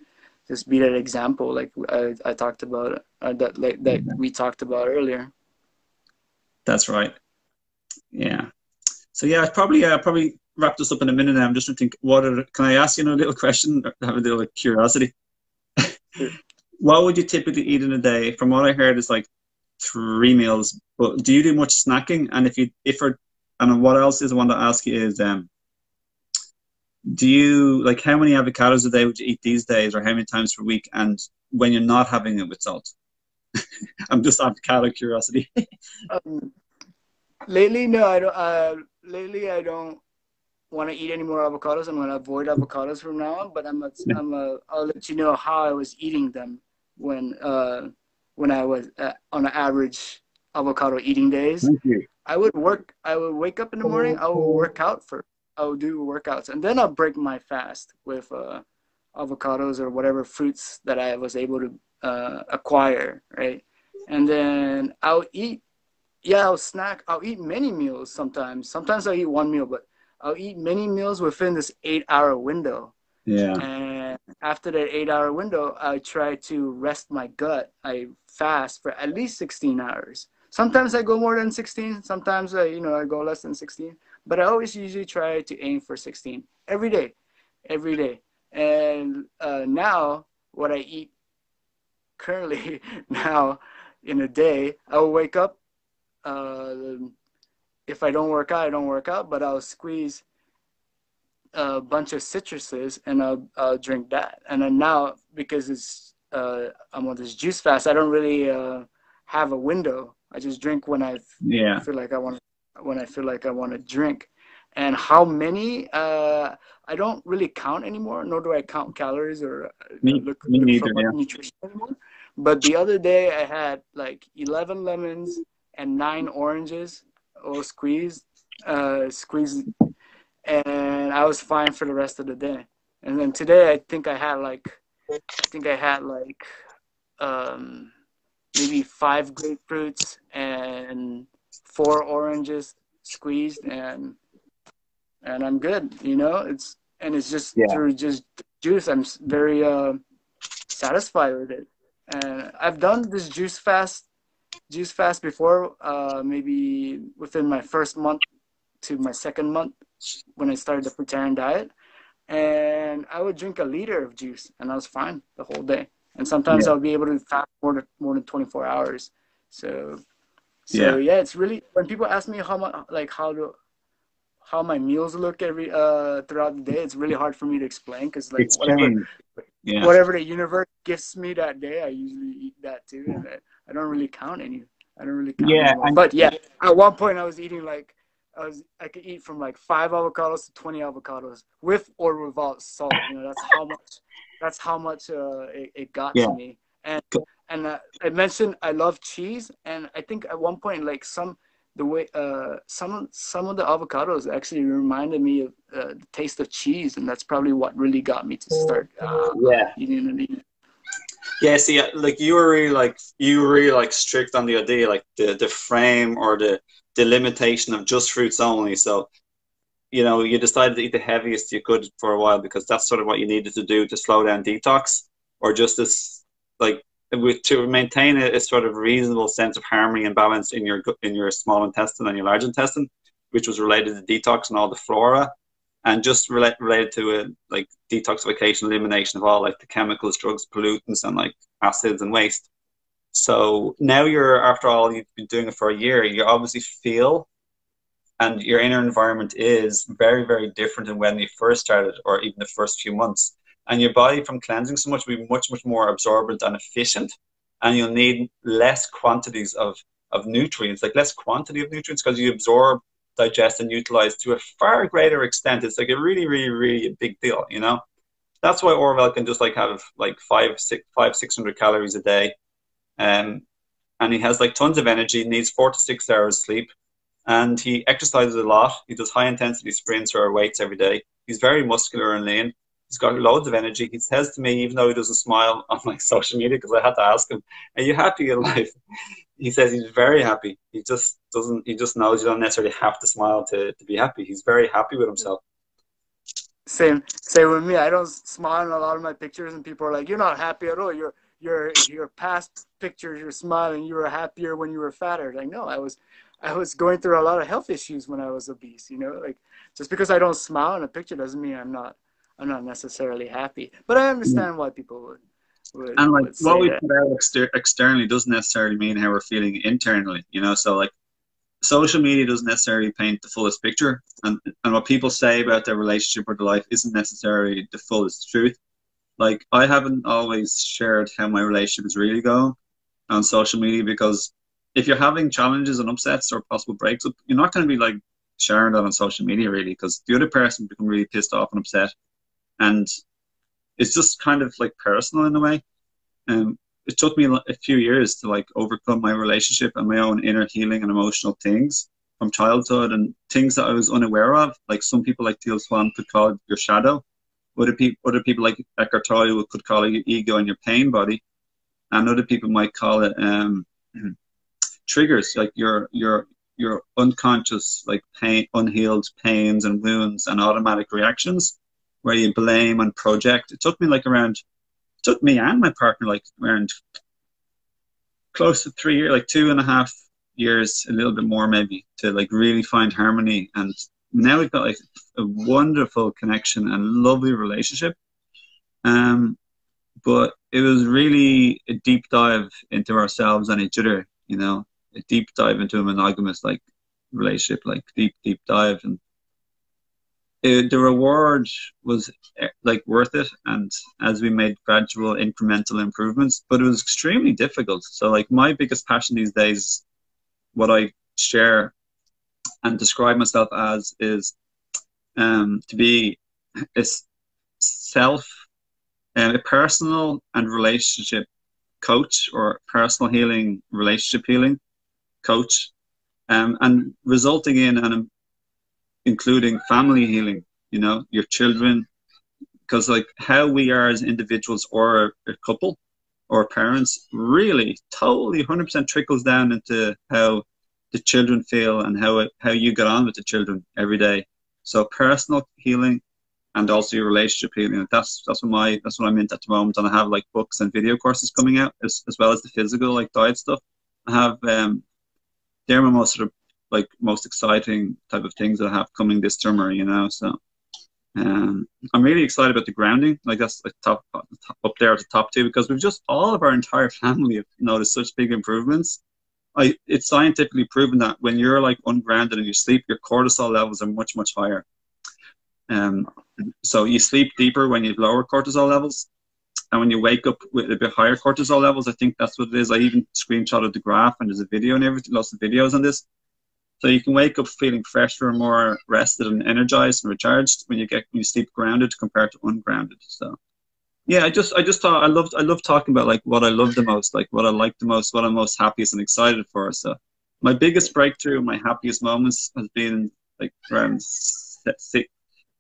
that example, like I talked about, that we talked about earlier. That's right. Yeah. So yeah, I'll probably wrap this up in a minute now. I'm just trying to think, can I ask you a little question, have a little curiosity? What would you typically eat in a day? From what I heard, it's like 3 meals. But do you do much snacking? And and what else is I want to ask you is, do you like how many avocados a day would you eat these days, or how many times per week? And when you're not having it with salt, I'm just avocado curiosity. Lately, no, I don't. Lately, I don't want to eat any more avocados. I'm gonna avoid avocados from now on. But I'll let you know how I was eating them when I was on an average avocado eating days. Thank you. I would wake up in the morning. I will work out I would do workouts, and then I'll break my fast with avocados or whatever fruits that I was able to acquire, right? And then I'll eat. Yeah, I'll snack. I'll eat many meals sometimes. Sometimes I'll eat one meal, but I'll eat many meals within this 8-hour window. Yeah. And after that 8-hour window, I try to rest my gut. I fast for at least 16 hours. Sometimes I go more than 16. Sometimes I go less than 16. But I always usually try to aim for 16 every day. every day. And now what I eat currently now in a day, I will wake up. Uh, if I don't work out, I don't work out, but I'll squeeze a bunch of citruses and I'll drink that. And then now, because it's I'm on this juice fast, I don't really have a window. I just drink when I Yeah. feel like I want when I feel like I want to drink. And how many? I don't really count anymore, nor do I count calories or look Me for neither. my Yeah. nutrition anymore. But the other day I had like 11 lemons and 9 oranges, all squeezed, and I was fine for the rest of the day. And then today I think I had like um, maybe 5 grapefruits and 4 oranges squeezed, and I'm good. It's just Yeah. through just juice. I'm very satisfied with it. And I've done this juice fast before, maybe within my first month to my second month when I started the fruitarian diet. And I would drink a liter of juice, and I was fine the whole day. And sometimes Yeah. I'll be able to fast more than 24 hours. So Yeah. yeah, it's really, when people ask me how my meals look every throughout the day, it's really hard for me to explain, because like It's changed. Yeah. whatever the universe gives me that day, I usually eat that too, and I don't really count Yeah. anymore. And But yeah, at one point I was eating like I could eat from like 5 avocados to 20 avocados with or without salt. That's how much it got yeah. to me. And I mentioned I love cheese, and I think at one point, like some of the avocados actually reminded me of the taste of cheese, and that's probably what really got me to start Yeah. eating it. Yeah, see, like you were really like strict on the idea, like the frame or the limitation of just fruits only. So, you decided to eat the heaviest you could for a while because that's sort of what you needed to do to slow down detox, or just this like to maintain a sort of reasonable sense of harmony and balance in your small intestine and your large intestine, which was related to detox and all the flora, and just related to like detoxification, elimination of all like the chemicals, drugs, pollutants, and like acids and waste. So now after all, you've been doing it for a year, you obviously feel, and your inner environment is very, very different than when you first started, or even the first few months. And your body, from cleansing so much, will be much, much more absorbent and efficient, and you'll need less quantities of nutrients, like less quantity of nutrients, because you absorb, digest, and utilize to a far greater extent. It's like a really, really, really big deal, That's why Orville can just like have like 600 calories a day, and he has like tons of energy, needs 4 to 6 hours sleep, and he exercises a lot. He does high intensity sprints or weights every day. He's very muscular and lean. He's got loads of energy. He says to me, even though he doesn't smile on like social media, because I had to ask him, "Are you happy in life?" He says he's very happy. He just doesn't. He just knows you don't necessarily have to smile to be happy. He's very happy with himself. Same with me. I don't smile in a lot of my pictures, and people are like, "You're not happy at all. Your past pictures, you're smiling. You were happier when you were fatter." Like, no, I was going through a lot of health issues when I was obese. Like, just because I don't smile in a picture doesn't mean I'm not necessarily happy. But I understand why people And like would what say we that. put out externally doesn't necessarily mean how we're feeling internally, So like social media doesn't necessarily paint the fullest picture, and what people say about their relationship or their life isn't necessarily the fullest truth. Like, I haven't always shared how my relationship is really going on social media, because if you're having challenges and upsets or possible breaks up, you're not going to be like sharing that on social media, really, because the other person become really pissed off and upset, and it's just kind of like personal in a way. It took me a few years to like overcome my relationship and my own inner healing and emotional things from childhood, and things that I was unaware of. Like, some people like Teal Swan could call it your shadow. Other people like Eckhart Tolle could call it your ego and your pain body, and other people might call it triggers, like your unconscious, like pain, unhealed pains and wounds and automatic reactions where you blame and project. It took me and my partner like around close to 3 years, like 2.5 years, a little bit more maybe, to like really find harmony and now we've got like a wonderful connection and lovely relationship. But it was really a deep dive into ourselves and each other, you know, a deep dive into a monogamous like relationship, like deep dive. And the reward was like worth it. And as we made gradual incremental improvements, but it was extremely difficult. So like my biggest passion these days, what I share and describe myself as is to be a self, a personal and relationship coach, or personal healing, relationship healing coach, and resulting in and including family healing, you know, your children, because like how we are as individuals or a couple or parents really totally 100% trickles down into how the children feel and how you get on with the children every day. So personal healing and also your relationship healing. That's what I'm into at the moment. And I have like books and video courses coming out as well as the physical like diet stuff. I have they're my most exciting type of things that I have coming this summer, you know. So I'm really excited about the grounding. Like that's like top up there at the top two, because we've just all of our entire family have noticed such big improvements. It's scientifically proven that when you're like ungrounded and you sleep, your cortisol levels are much higher. So you sleep deeper when you have lower cortisol levels, and when you wake up with a bit higher cortisol levels, I think that's what it is. I even screenshotted the graph, and there's a video and everything, lots of videos on this. So you can wake up feeling fresher, more rested and energized and recharged when you sleep grounded compared to ungrounded. So yeah, I just thought I love talking about like what I love the most, like what I like the most, what I'm most happiest and excited for. So my biggest breakthrough, my happiest moments has been like around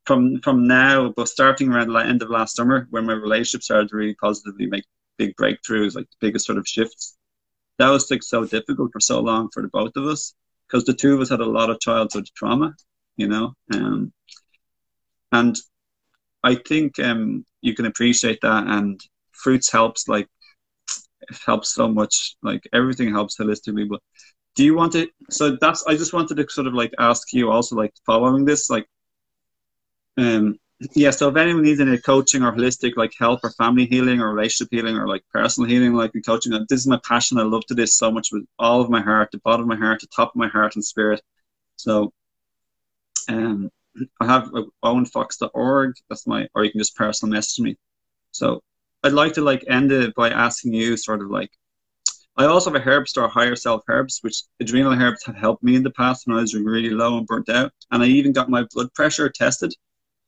from now, but starting around the end of last summer, when my relationship started to really positively make big breakthroughs, like the biggest sort of shifts. That was like so difficult for so long for the both of us, because the two of us had a lot of childhood trauma, you know, and I think you can appreciate that, and fruits helps, like it helps so much, like everything helps holistically. But do you want to, so that's, I just wanted to sort of like ask you also, like following this, like yeah, so if anyone needs any coaching or holistic like help or family healing or relationship healing or like personal healing, like coaching, this is my passion. I love to do this so much with all of my heart, the bottom of my heart, the top of my heart and spirit. So I have owenfox.org, that's my, or you can just personal message me. So I'd like to like end it by asking you sort of like, I also have a herb store, Higher Self Herbs, which adrenal herbs have helped me in the past when I was really low and burnt out. And I even got my blood pressure tested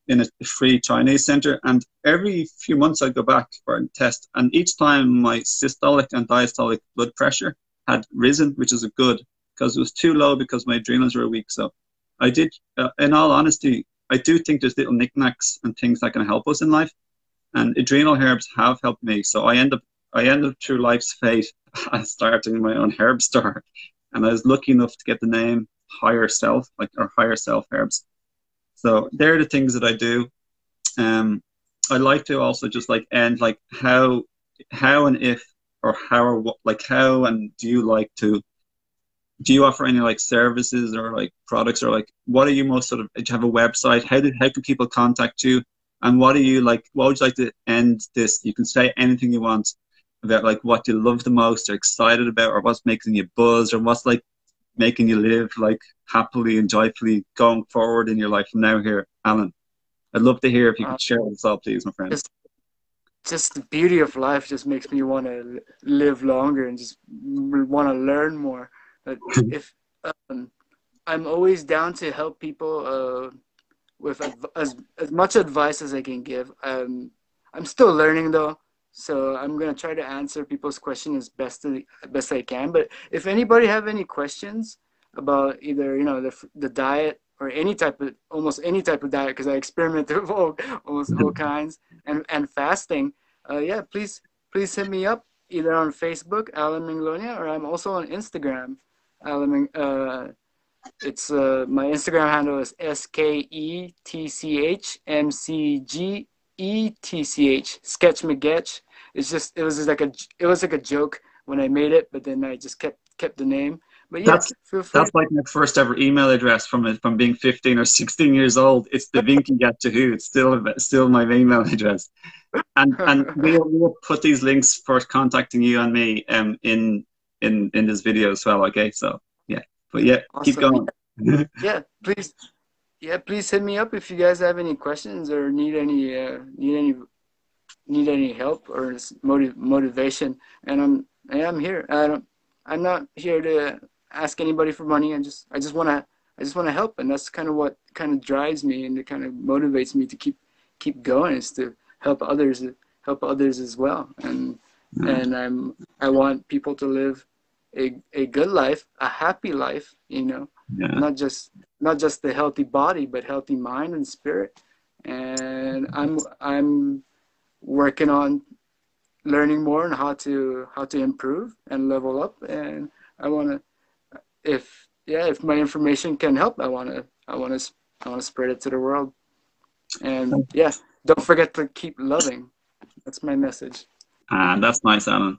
in a free Chinese center, and every few months I'd go back for a test, and each time my systolic and diastolic blood pressure had risen, which is a good, because it was too low because my adrenals were weak. So I did, in all honesty, I do think there's little knickknacks and things that can help us in life, and adrenal herbs have helped me. So I end up through life's fate starting my own herb store, and I was lucky enough to get the name Higher Self, like, or Higher Self Herbs. So they're the things that I do. I like to also just like end like how and if, or how or what, like how and do you offer any like services or like products, or like what are you most sort of, do you have a website? How can people contact you? And what would you like to end this? You can say anything you want about like what you love the most or excited about, or what's making you buzz, or what's like making you live like happily and joyfully going forward in your life from now here, Alan. I'd love to hear if you could share with us all, please, my friend. Just the beauty of life just makes me want to live longer and just want to learn more. But if I'm always down to help people with as much advice as I can give. I'm still learning though, so I'm gonna try to answer people's questions as best I can. But if anybody have any questions about either the diet or almost any type of diet, because I experiment with almost all kinds, and fasting, yeah, please hit me up either on Facebook, Alan Minglonia, or I'm also on Instagram, Alan. It's my Instagram handle is SKETCHMCGETCH, Sketch McGetch. It was like a joke when I made it, but then I just kept the name. But yeah, That's feel free. that's like my first ever email address from being 15 or 16 years old. It's the Vinky at Yahoo. It's still my email address. And we'll put these links for contacting you and me in this video as well. Okay, so yeah, but yeah, keep Awesome. going. Yeah, please. Yeah, please hit me up if you guys have any questions or need any help or motivation. And I'm here. I'm not here to ask anybody for money. I just wanna help, and that's kind of what kind of drives me and it kind of motivates me to keep going, is to help others as well. And I want people to live a good life, a happy life, you know, Yeah. not just the healthy body, but healthy mind and spirit. And I'm working on learning more on how to improve and level up. And I want to, if my information can help, I want to spread it to the world. And yeah, don't forget to keep loving. That's my message. And that's nice, Alan.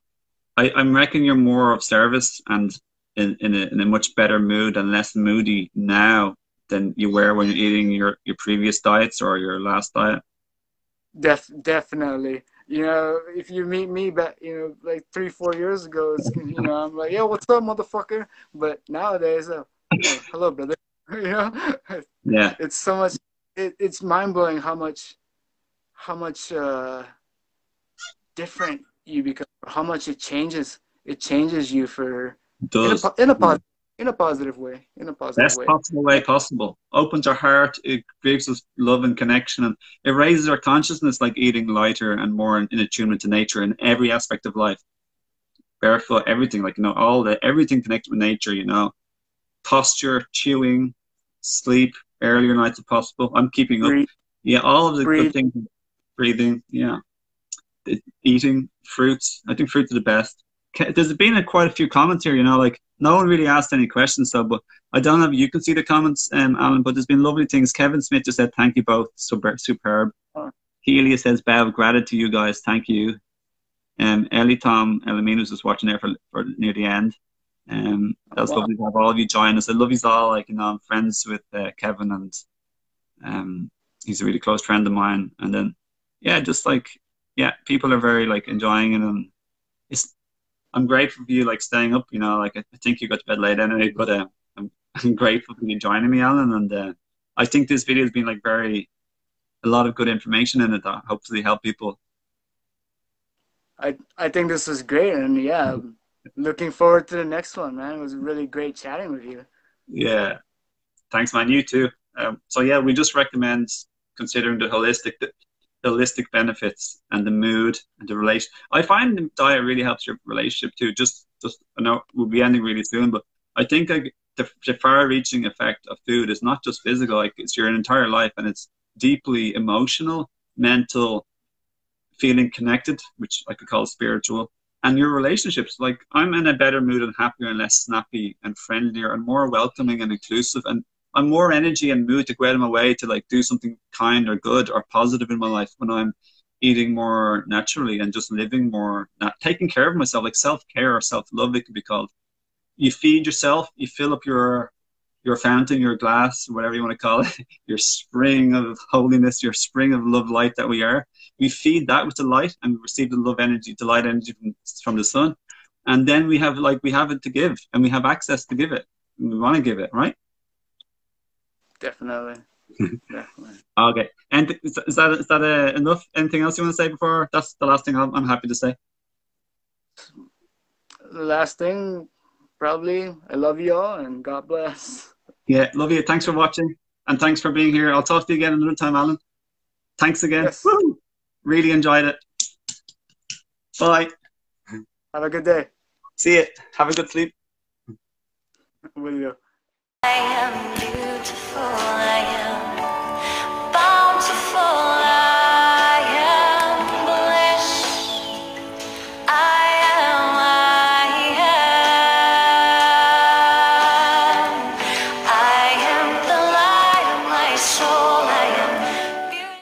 I'm reckon you're more of service and in a much better mood and less moody now than you were when you're eating your previous diets or your last diet. Definitely. You know, if you meet me back, you know, like 3 4 years ago, it's, you know, I'm like, yo, what's up, motherfucker? But nowadays, oh, hello, brother. You know, Yeah, it's so much. It's mind blowing how much different you become, how much it changes. It changes you for it does. in a positive way. In a positive Best way. possible way possible. Opens our heart, it gives us love and connection, and it raises our consciousness like eating lighter and more in attunement to nature in every aspect of life. Barefoot, everything, like, you know, everything connected with nature, you know. Posture, chewing, sleep, earlier nights if possible. I'm keeping up. Breathe, Yeah, all of the good breathe. things. Breathing, yeah. Eating fruits. I think fruits are the best. There's been quite a few comments here, you know, like no one really asked any questions, so, but I don't know if you can see the comments, Alan, but there's been lovely things. Kevin Smith just said, thank you both, superb. Helia says, Bev, gratitude to you guys, thank you. Ellie Tom Elamina's just watching there for near the end. That's lovely to have all of you join us. I love you all, like, you know, I'm friends with Kevin, and he's a really close friend of mine. And then, yeah, just like, yeah, people are very like enjoying it, and I'm grateful for you like staying up, you know, like I think you got to bed late anyway, but I'm grateful for you joining me, Alan, and I think this video has been like a lot of good information in it that hopefully help people. I think this was great, and yeah, looking forward to the next one, man. It was really great chatting with you. Yeah, thanks, man. You too. So yeah, we just recommend considering the holistic benefits and the mood and the relation. I find the diet really helps your relationship too. Just I know we'll be ending really soon, but I think like the far-reaching effect of food is not just physical; like it's your entire life, and it's deeply emotional, mental, feeling connected, which I could call spiritual, and your relationships. Like I'm in a better mood and happier and less snappy and friendlier and more welcoming and inclusive, and I'm more energy and mood to go out of my way to like do something kind or good or positive in my life when I'm eating more naturally and just living more, taking care of myself, like self-care or self-love it could be called. You feed yourself, you fill up your fountain, your glass, whatever you want to call it, your spring of holiness, your spring of love light that we are. We feed that with the light and receive the love energy, the light energy from the sun. And then we have it to give, and we have access to give it. We want to give it, right? Definitely. Definitely. Okay. And is that enough? Anything else you want to say before? That's the last thing I'm happy to say. The last thing, probably, I love you all and God bless. Yeah, love you. Thanks for watching, and thanks for being here. I'll talk to you again another time, Alan. Thanks again. Yes. Woo! Really enjoyed it. Bye. Have a good day. See you. Have a good sleep. Will you? I am beautiful.